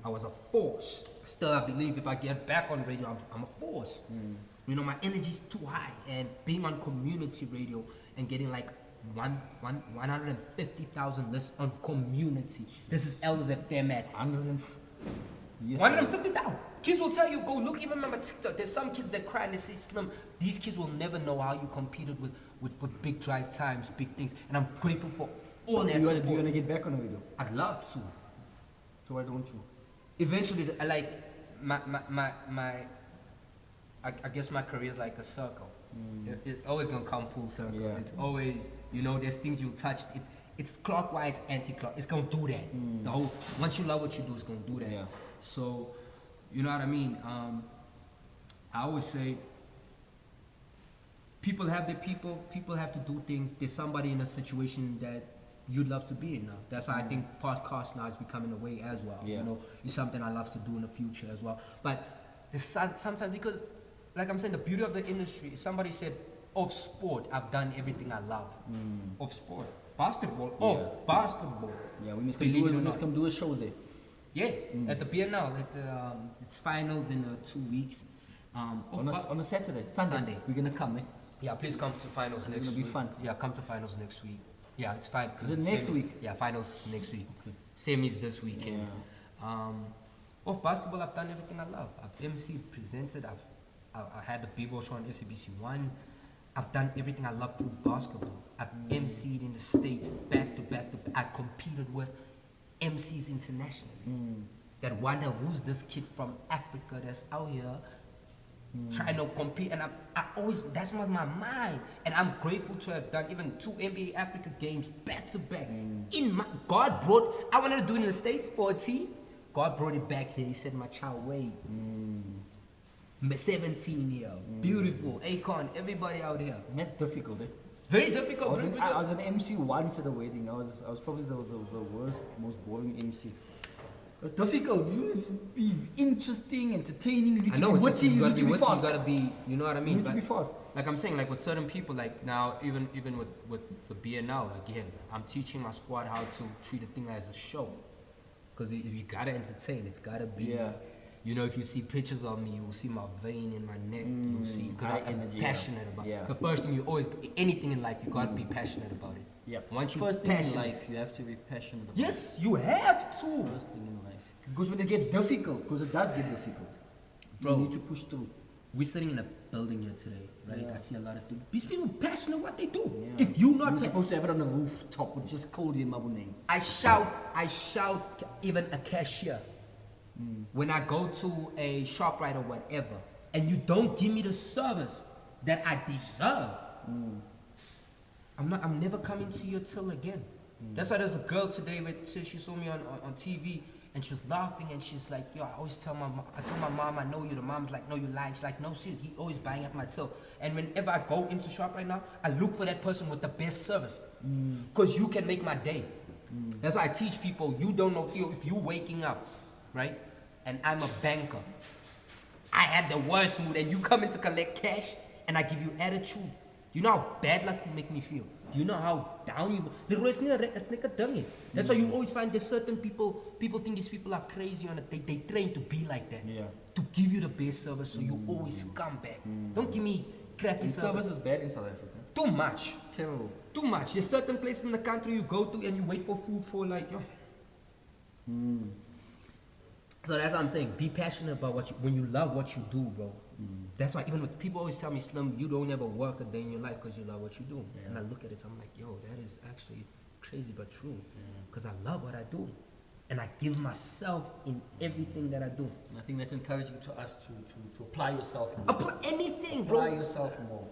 I was a force. Still, I believe if I get back on radio, I'm a force. You know, my energy's too high. And being on community radio and getting like 150,000 lists on community. This is Elders FM at 150,000. Kids will tell you, go look, even on my TikTok. There's some kids that cry and they say, Slim, these kids will never know how you competed with big drive times, big things. And I'm grateful for all that support. You want to get back on the radio? I'd love to. So why don't you? Eventually, I like I guess my career is like a circle. It's always gonna come full circle. Yeah. It's always, you know, there's things you'll touch. It's clockwise, anti-clock. It's gonna do that. The whole, once you love what you do, it's gonna do that. Yeah. So, you know what I mean? I always say, people have their people have to do things. There's somebody in a situation that you'd love to be in now. That's why I think podcast now is becoming a way as well. Yeah. You know, it's something I love to do in the future as well. But there's sometimes, because, like I'm saying, the beauty of the industry, somebody said, of sport, I've done everything I love. Of sport. Basketball. Oh, basketball. Yeah, we must Believe it or we must not. come do a show there. Yeah, at the Biennale. It's finals in 2 weeks. On a Saturday. Sunday. We're gonna come, eh? Yeah, please come to finals next gonna be week. fun. Yeah, come to finals next week. Yeah, it's fine. 'cause Is it next semis- week? Yeah, finals next week. Semis this weekend. Of basketball, I've done everything I love. I've MC'd, presented, I had the b-ball show on SABC 1. I've done everything I love through basketball. I've MC'd in the States, back to back to back. I competed with MCs internationally. That wonder who's this kid from Africa that's out here trying to compete, and I always, that's what my mind, and I'm grateful to have done even 2 NBA Africa games back to back. God brought, I wanted to do it in the States for a team. God brought it back here. He said, my child, wait. 17 year, beautiful, Akon, everybody out here. That's difficult, eh? Very difficult. I was an MC once at a wedding. I was probably the worst, most boring MC. It's difficult. You need to be interesting, entertaining. You need I to know, be witty. You need to be witty, fast. you gotta be, you know what I mean? You need to But be fast. Like I'm saying, like with certain people, like now, even with the BNL, again, I'm teaching my squad how to treat a thing as a show. Because you gotta entertain, it's gotta be, Yeah. you know, if you see pictures of me, you'll see my vein in my neck, you'll see, because high I'm energy, passionate about it. yeah. The first thing you always, anything in life, you gotta be passionate about it. Yeah. Once you First thing in passionate, life, you have to be passionate about yes, you have to. it. First thing in life. Because when it gets difficult, because it does get difficult, Bro. you need to push through. We're sitting in a building here today, right? Yeah. I see a lot of things. These people are passionate what they do. Yeah. If you're not You're passionate, supposed to have it on the rooftop. It's just cold in Mabuneng. I shout even a cashier. When I go to a ShopRite or whatever, and you don't give me the service that I deserve, I'm never coming to your till again. That's why there's a girl today that she saw me on TV and she was laughing and she's like, yo, I always tell I told my mom I know you. The mom's like, no, you lying. She's like, no, seriously, he always buying at my till. And whenever I go into shop right now, I look for that person with the best service. Because you can make my day. That's why I teach people, you don't know, if you're waking up, right? And I'm a banker. I had the worst mood and you come in to collect cash and I give you attitude. You know how bad luck you make me feel? Do you know how down you... Leroy, it's not a thing. That's why you always find there's certain people think these people are crazy on it. They train to be like that. Yeah. To give you the best service so you always come back. Don't give me crappy And service. service is bad in South Africa. Too much. Terrible. Too much. There's certain places in the country you go to and you wait for food for like, yo. So that's what I'm saying. Be passionate about when you love what you do, bro. That's why even with people always tell me, Slim, you don't ever work a day in your life because you love what you do. Yeah. And I look at it, I'm like, yo, that is actually crazy but true. Because I love what I do. And I give myself in everything that I do. And I think that's encouraging to us to apply yourself more. Apply anything, bro. Apply yourself more.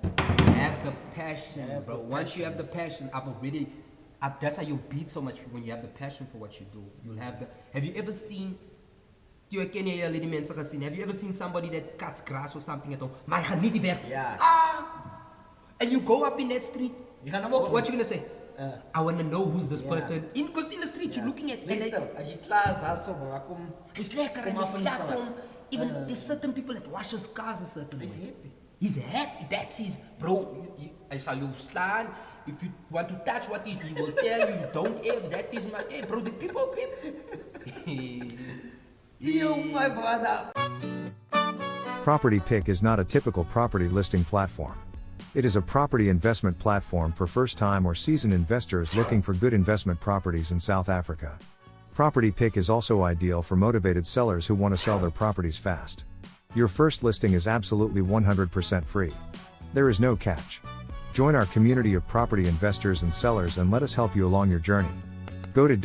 Have the passion, Have bro. the Once you have the passion, that's how you beat so much when you have the passion for what you do. You'll have the. Have you ever seen? Have you ever seen somebody that cuts grass or something at home? Maar hij gaat niet die werk. Yeah. And you go up in that street. You gaan hem ook What you gonna say? I wanna know who's this Yeah. person. Because in the street you're looking at. Luister, as je klaar is, daar zo, maar kom. He's lekker Kom and af he's en slaat toe. hom. Even there's certain people that wash his cars a certain He's way. happy. He's happy. That's his bro. I shall you slaan. If you want to touch what he will tell you, don't ever. That is my hey, bro. The people. Yo, my brother. Property Pick is not a typical property listing platform. It is a property investment platform for first-time or seasoned investors looking for good investment properties in South Africa. Property Pick is also ideal for motivated sellers who want to sell their properties fast. Your first listing is absolutely 100% free. There is no catch. Join our community of property investors and sellers and let us help you along your journey. Go to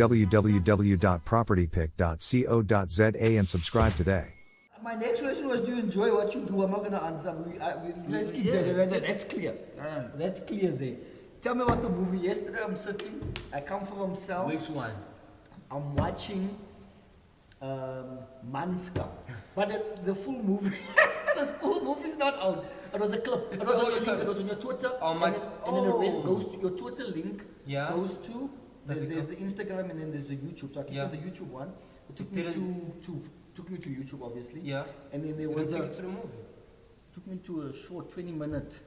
www.propertypick.co.za and subscribe today. My next question was, do you enjoy what you do? I'm not going to answer. Let's keep that. That's clear. That's clear there. Tell me about the movie. Yesterday I'm sitting. I come from Cell. Which one? I'm watching Manska. But the full movie, the full movie is not out. It was a clip. It was on your link. It was on your Twitter. Oh, my- and then it goes to your Twitter link. Yeah. Goes to Does it there's go- the Instagram and then there's the YouTube. So I clicked Yeah. on the YouTube one. It took It me didn't- took me to YouTube obviously. Yeah. And then there It was was to the movie. took me to a short 20-minute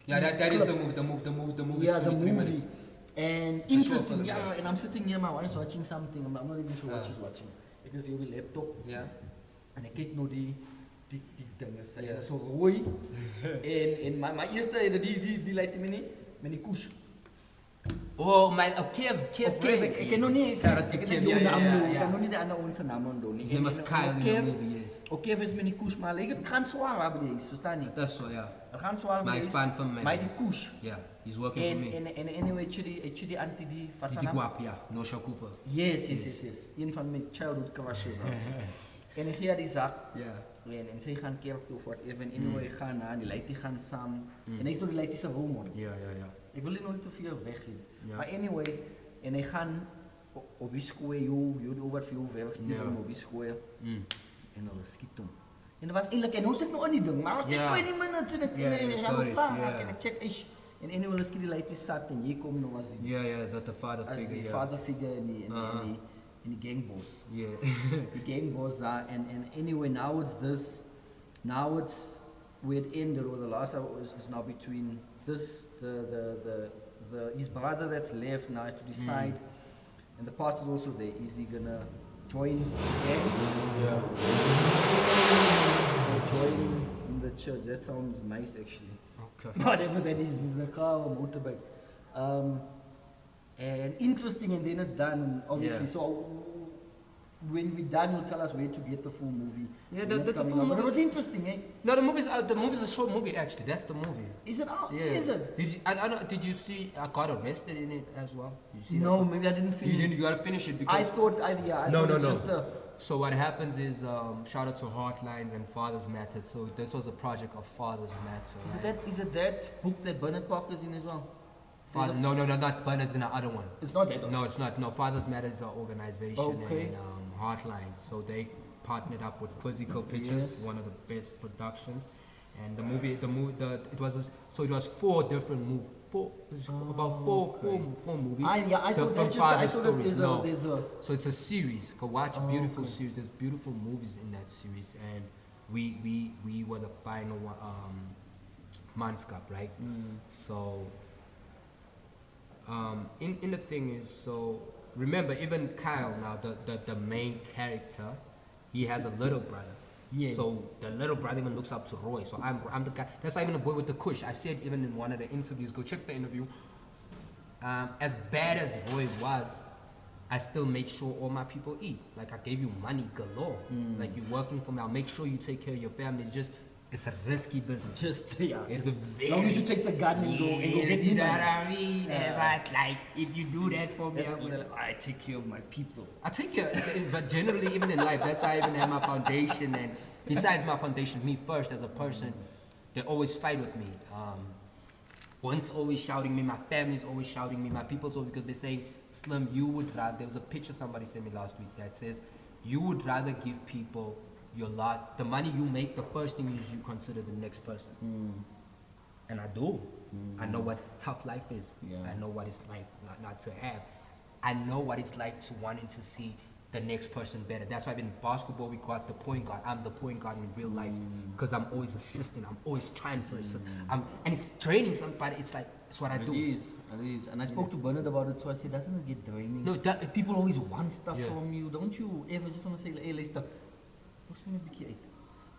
Yeah, that is the movie. The movie Yeah, is the 23 movie. minutes. And It's a short interesting, film, yeah, yeah. and I'm sitting here, my wife's watching something, I'm not even sure what she's watching. Ek is hier op die laptop, Yeah. en ek kyk nou die dinge, sy, Ja. so rooi, en my eerste, die leidt my nie, met die koes. Oh, my, Kev, Ek ken nog nie, Shout out to ek Kev, het die naam nou, ek yeah. kan nog nie die ander ons se naam onthou nie. His name was Kyle in the movie, yes. Kev is met die koes, maar ek het gaan swaar by die huis, verstaan nie? That's so, yeah. Ek gaan swaar by My die huis, span van my. maar die koes. Yeah, he's working for me. En anyway, het jy die anti die, wat Die sy naam? guap, yeah. No Shakupa. Yes. Een van mijn childhood crushes also. En ik ga die zak. Yeah. En sy gaan kerk toe of whatever. En anyway, gaan na, die leidt die gaan saam. En hy is door die leidt die se woonmodel. Yeah. Ik wil hier nog niet te veel weggeven. Ja. Maar anyway, en hij gaan op die school, joh, die over veel werk sturen op die school. En hulle skiet hom. En dat was eindelijk, en hoe zit ik nog in die ding? Maar was dit 20 minutes en ik ga nog klaar en ik check ish. En anyway, hulle skiet die leidt die zat en jy kom nog als die. Yeah, that the father As figure, die yeah. father figure in die gangboss. Yeah. The gangboss there, and anyway, now it's this, now it's where it ended, or the last hour is now between this, his brother that's left now is to decide, and the pastor's also there. Is he gonna join the gang? Yeah. Or join in the church? That sounds nice actually. Okay. Whatever that is a car or motorbike. And interesting, and then it's done, obviously. Yeah. So when we're done, you'll tell us where to get the full movie. Yeah, when the it's coming full out. But movie- it was interesting, eh? No, the movie's a short movie actually. That's the movie. Is it out? Yeah. Is it? Did you see I got arrested in it as well? Did you see No, that? maybe I didn't finish. You didn't. You gotta finish it because I thought, I No, thought no, it's no. just the. So what happens is, shout out to Heartlines and Fathers Matter. So this was a project of Fathers Matter. Is it that book that Bernard Parker's in as well? No, not Bernard's in the other one. It's not that one. No, it's not. No, Fathers Matter is an organization Okay. and Heartlines. So they partnered up with Physical Pictures, Yes. one of the best productions. And it was 4 different movies. About four movies. I thought that's just, I thought that there's a. So it's a series. Go watch a beautiful series. There's beautiful movies in that series, and we were the final Man's Cup, right? So in the thing is, so remember, even Kyle now, the main character, he has a little brother. Yeah. So the little brother even looks up to Roy. So I'm the guy. That's why even the boy with the kush. I said even in one of the interviews, go check the interview. As bad as Roy was, I still made sure all my people eat. Like I gave you money galore. Like you're working for me. I'll make sure you take care of your family. It's a risky business. Just, yeah. It's a very. Long as you take the gun and go get you me know money. what I mean? Yeah. But like, if you do that for me, That's I'm gonna. I take care of my people. I take care, but generally, even in life, that's how I even have my foundation. And besides my foundation, me first as a person, they always fight with me. One's always shouting me, my family's always shouting me, my people's always, because they're saying, Slim, you would rather, there was a picture somebody sent me last week that says, you would rather give people your lot, the money you make, the first thing is you consider the next person. And I do. I know what tough life is. Yeah. I know what it's like not to have. I know what it's like to wanting to see the next person better. That's why in basketball we got the point guard. I'm the point guard in real life because I'm always assisting. I'm always trying to assist. And it's training somebody. It's like it's what I do. It is. And I spoke to Bernard about it, so I said, doesn't it get draining? No, People always want stuff Yeah. from you. Don't you ever just want to say, hey, Lester, what's my big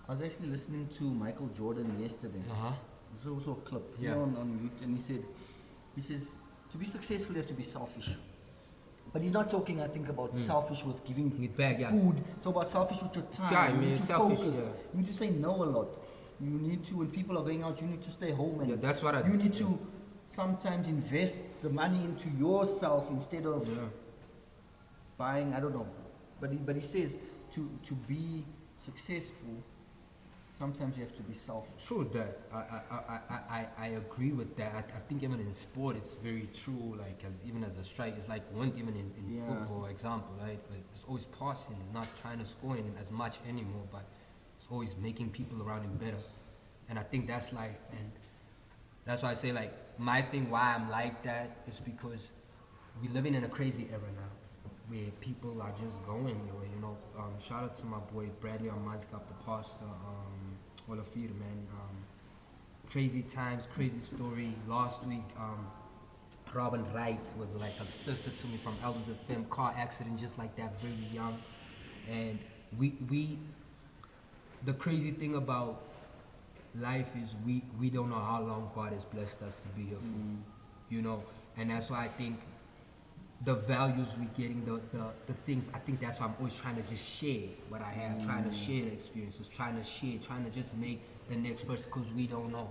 I was actually listening to Michael Jordan yesterday. This is also a clip Yeah. on YouTube, and he says, to be successful, you have to be selfish. But he's not talking, I think, about selfish with giving With back, yeah. food. It's about selfish with your time. Yeah, I you mean, need to selfish, focus. yeah. You need to say no a lot. You need to, when people are going out, you need to stay home. And Yeah, that's what I You do, need to sometimes invest the money into yourself instead of buying, I don't know. But he says to be successful, sometimes you have to be selfish. True that. I agree with that. I think even in sport it's very true, like even as a strike, it's like one even in Yeah. football example, right? Like, it's always passing, not trying to score in as much anymore, but it's always making people around him better. And I think that's life, and that's why I say like my thing why I'm like that is because we're living in a crazy era now where people are just going their way, you know. Shout out to my boy Bradley on Man's Cup, the pastor, Olafir, man. crazy times, crazy story. Last week, Robin Wright was like a sister to me from Elders FM, car accident just like that, very young. And we the crazy thing about life is we don't know how long God has blessed us to be here for, you know. And that's why I think the values we getting, the things, I think that's why I'm always trying to just share what I have, trying to share the experiences, trying to just make the next person, because we don't know,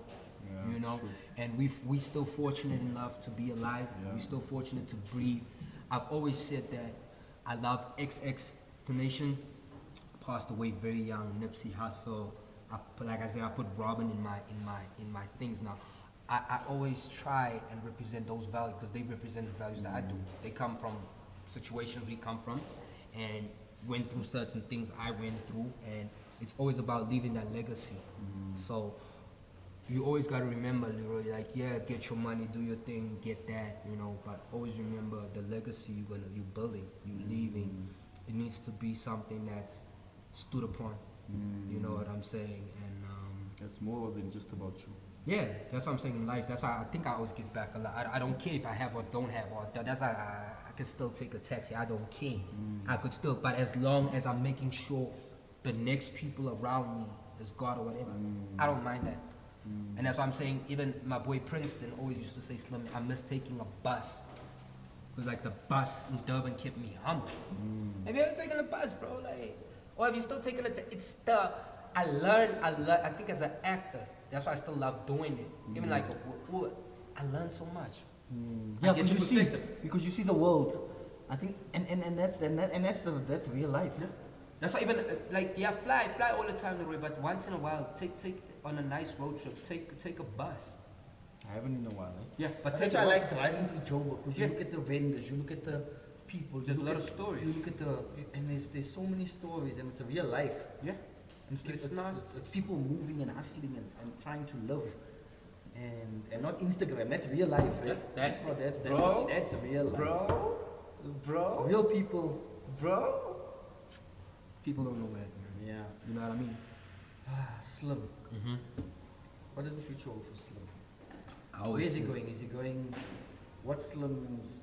you know. True. And we still fortunate enough to be alive. We still fortunate to breathe. I've always said that I love XX Nation. Passed away very young. Nipsey Hussle. Like I said, I put Robin in my things now. I always try and represent those values because they represent the values that I do. They come from situations we come from and went through certain things I went through, and it's always about leaving that legacy. So you always got to remember, Leroy, like, yeah, get your money, do your thing, get that, you know, but always remember the legacy you're building, you're leaving. It needs to be something that's stood upon. You know what I'm saying? And it's more than just about you. yeah, that's what I'm saying in life. That's why I think I always give back a lot. I don't care if I have or don't have, or that's why I can still take a taxi. I don't care. I could still, but as long as I'm making sure the next people around me is God or whatever, I don't mind that. And that's why I'm saying, even my boy Princeton always used to say, Slim, I miss taking a bus. Because like the bus in Durban kept me humble. Have you ever taken a bus, bro? Like, or have you still taken it? It's the, I learned, I think as an actor, that's why I still love doing it. Even like, I learned so much. Yeah, because you see the world. I think, and that's real life. Yeah. That's why even like, yeah, fly all the time, Leroy, but once in a while, take on a nice road trip, take a bus. I haven't in a while. Yeah, but That's why I like driving through Joburg, because you look at the vendors, you look at the people, There's you a look lot at- of stories. You look at and there's so many stories, and it's a real life. Yeah. It's people moving and hustling and trying to live, and not Instagram. That's real life. Yeah, That's bro, that's real life. Bro, Real people. bro. People don't know that, man. Yeah. You know what I mean? Slim. What is the future for Slim? I Where always is he say- going? Is he going? What's Slim's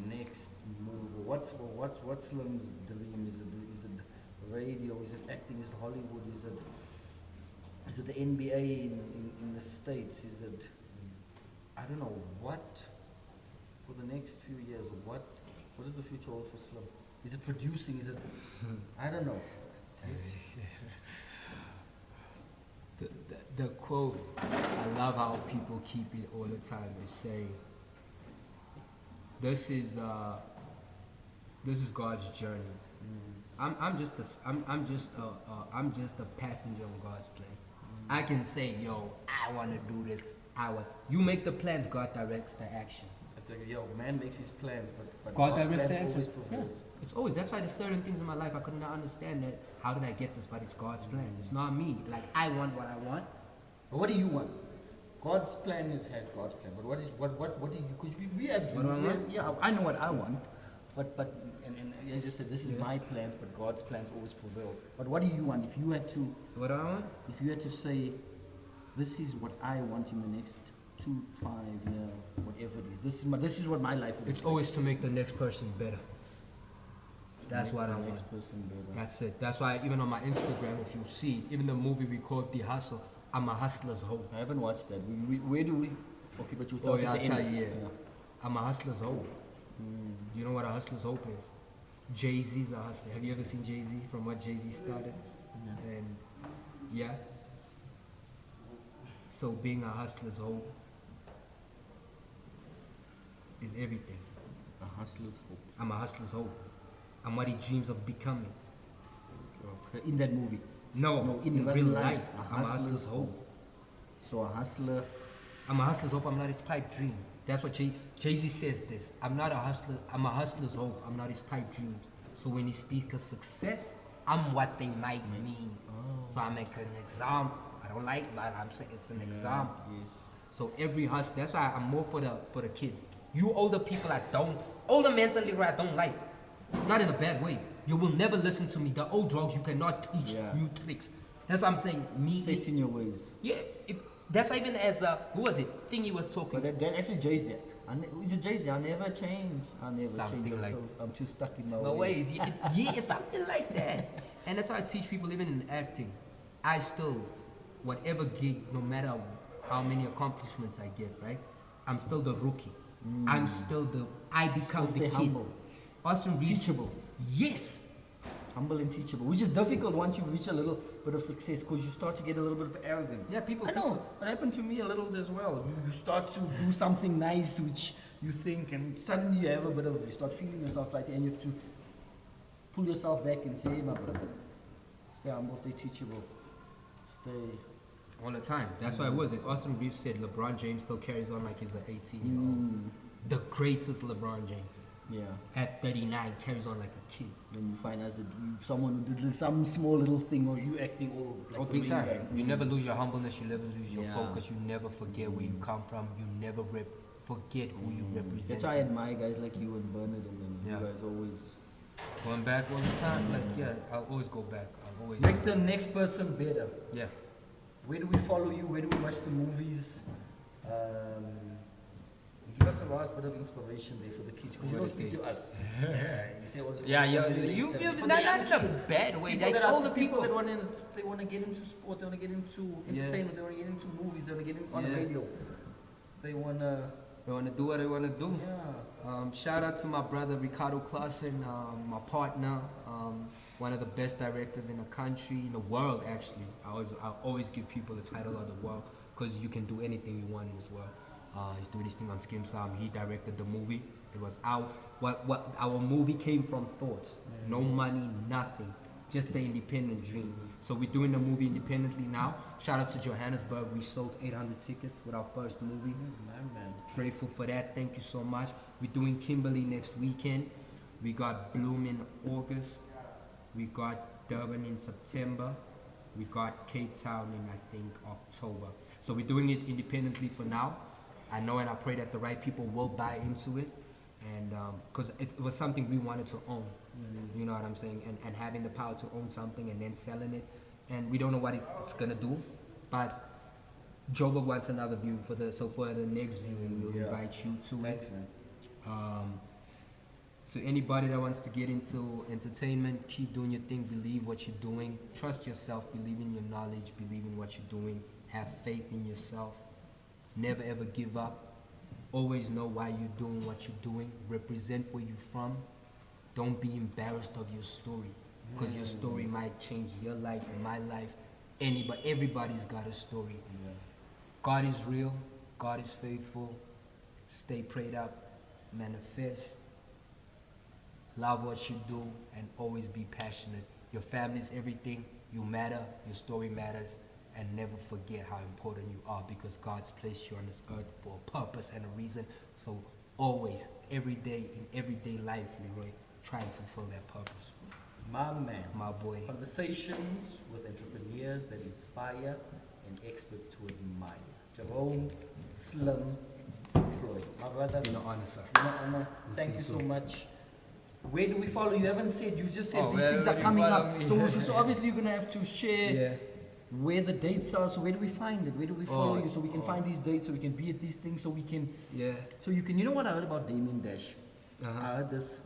next move? Or what's Slim's dream? Is it radio? Is it acting? Is it Hollywood? Is it the NBA in the States? Is it, I don't know, what for the next few years? What is the future hold for Slim? Is it producing? Is it, I don't know. The quote, I love how people keep it all the time, is saying, this is God's journey. I'm just a passenger on God's plane. I can say, yo, I want to do this. You make the plans, God directs the actions. It's like, yo, man makes his plans, but God God's directs the plans always actions. prevails. It's always, that's why there's certain things in my life I could not understand that, how did I get this, but it's God's plan. It's not me. Like, I want what I want. But what do you want? God's plan is had God's plan, but what do you? Because we have What do I dreams. want? Yeah, I know what I want, but and as you said, this is my plans, but God's plans always prevails. But what do you want? If you had to, What do I want? if you had to say, this is what I want in the next 2, 5 year, whatever it is. This is what my life will It's be. always to make the next person better. That's what I want. Next person better. That's it. That's why even on my Instagram, if you see, even the movie we called The Hustle, I'm a hustler's hope. I haven't watched that. Where do we? Okay, but you tell Oh us yeah, at I'll the tell end. you, yeah. I'm a hustler's hope. You know what a hustler's hope is? Jay-Z's a hustler. Have you ever seen Jay-Z from what Jay-Z started? And yeah. So being a hustler's hope is everything. A hustler's hope. I'm a hustler's hope. I'm what he dreams of becoming. Okay, in that movie. No, in real real life, I'm a hustler's hustler's hope. So a hustler. I'm a hustler's hope, I'm not his pipe dream. That's what Jay-Z says this. I'm not a hustler, I'm a hustler's hope, I'm not his pipe dreams. So when he speaks of success, I'm what they might mean. So I make an example. I don't like, but I'm saying it's an example. Yes. So every hustle, that's why I'm more for the kids. You older people older mentally I don't like. Not in a bad way. You will never listen to me. The old drugs you cannot teach Yeah. new tricks. That's what I'm saying. Set in your ways. Yeah, if That's why even as who was it? Thingy was talking. But that actually Jay-Z. It's a Jay-Z. I never change. I never Something change. like- I'm too stuck in my No ways. ways. Yeah, something like that. And that's why I teach people, even in acting. I still, whatever gig, no matter how many accomplishments I get, right? I'm still the rookie. I become Still the stay kid. humble. Austin Reeves. Teachable. Yes. Humble and teachable, which is difficult once you reach a little bit of success because you start to get a little bit of arrogance. Yeah, people- I know. It happened to me a little as well. You start to do something nice which you think, and suddenly you have a bit of, you start feeling yourself slightly, and you have to pull yourself back and say, hey, my brother, stay humble, stay teachable, stay. All the time. That's why it was it. Austin Reeves said LeBron James still carries on like he's an 18-year-old. The greatest LeBron James. Yeah. At 39, carries on like a kid. Then you find out that someone who did some small little thing, or you acting, or like Oh, the big main time. guy. You never lose your humbleness, you never lose your Yeah. focus, you never forget where you come from, you never forget who you represent. That's why I admire guys like you and Bernard and them. Yeah. You guys always Going back all the time, like, yeah, I'll always go back. I'll always. make the next person better. Yeah. Where do we follow you? Where do we watch the movies? Give us a last bit of inspiration there for the kids, because you don't speak to us. You say also Yeah, for yeah. the You, next- you, for the not young in a kids. bad way. People Like that all are the people people. that they want to get into sport, they want to get into entertainment, they want to get into movies, they want to get on the Yeah. radio. They want to, They want to do what they want to do. yeah. Shout out to my brother Ricardo Clausen, my partner, one of the best directors in the country, in the world actually. I always give people the title of the world because you can do anything you want in this world. He's doing this thing on Skim Sam. He directed the movie. It was out. What our movie came from thoughts. No money, nothing. Just the independent dream. So we're doing the movie independently now. Shout out to Johannesburg. We sold 800 tickets with our first movie. Man. Grateful for that. Thank you so much. We're doing Kimberley next weekend. We got Bloom in August. We got Durban in September. We got Cape Town in, I think, October. So we're doing it independently for now. I know and I pray that the right people will buy into it. And because it was something we wanted to own. You know what I'm saying? And having the power to own something and then selling it. And we don't know what it's going to do. But Joba wants another viewing for the next viewing, we'll invite you to it. To anybody that wants to get into entertainment, keep doing your thing, believe what you're doing, trust yourself, believe in your knowledge, believe in what you're doing, have faith in yourself, never ever give up, always know why you're doing what you're doing, represent where you're from, don't be embarrassed of your story, because your story might change your life, my life, everybody's got a story. God is real, God is faithful, stay prayed up, manifest, love what you do, and always be passionate. Your family is everything, you matter, your story matters, and never forget how important you are, because God's placed you on this earth for a purpose and a reason. So always, every day, in everyday life, Leroy, try and fulfill that purpose. My man. My boy. Conversations with entrepreneurs that inspire and experts to admire. Jerome Slim Du Plooy. My brother. It's been an honor, sir. It's been an honor. Thank you so much. Where do we follow? You haven't said. You just said these things are coming up. So obviously you're gonna have to share where the dates are. So where do we find it? Where do we follow you so we can find these dates? So we can be at these things. So we can. Yeah. So you can. You know what I heard about Damien Dash? Uh-huh. I heard this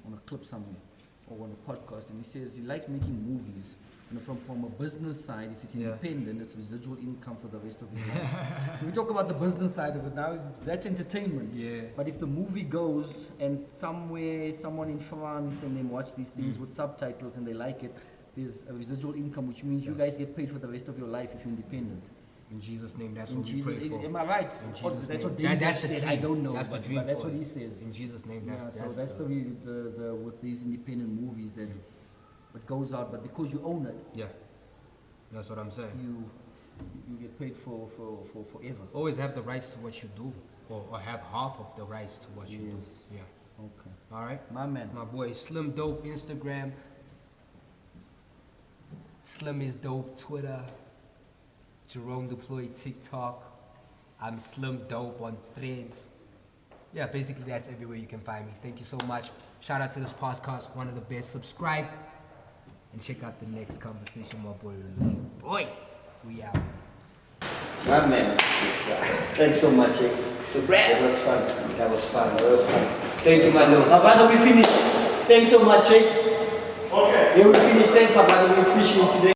on a clip somewhere or on a podcast, and he says he likes making movies. And from a business side, if it's independent, it's residual income for the rest of his life. So we talk about the business side of it now. That's entertainment. Yeah. But if the movie goes and someone in France and they watch these things with subtitles and they like it, there's a residual income, which means you guys get paid for the rest of your life if you're independent. In Jesus' name, that's In what we Jesus, pray for. am I right? In Or Jesus' that's name. what David That's the said. dream. I don't know, That's the but, dream but that's for what it. he says. In Jesus' name, Yeah, that's so that's the with these independent movies that it goes out, but because you own it, yeah. That's what I'm saying. you get paid for forever. Always have the rights to what you do, or have half of the rights to what you do. Yes. Yeah. Okay. All right. My man. My boy Slim Dope Instagram. Slim is Dope Twitter. Jerome Du Plooy TikTok. I'm Slim Dope on Threads. Yeah, basically that's everywhere you can find me. Thank you so much. Shout out to this podcast, one of the best. Subscribe and check out the next conversation, my boy. Boy, we out. My man. Thanks so much. It's a wrap. That was fun. That was fun. That was fun. Thank you, my lord. My brother, we finished. Thanks so much. Okay. Yeah, we finished. Thanks, my brother. We appreciate it today.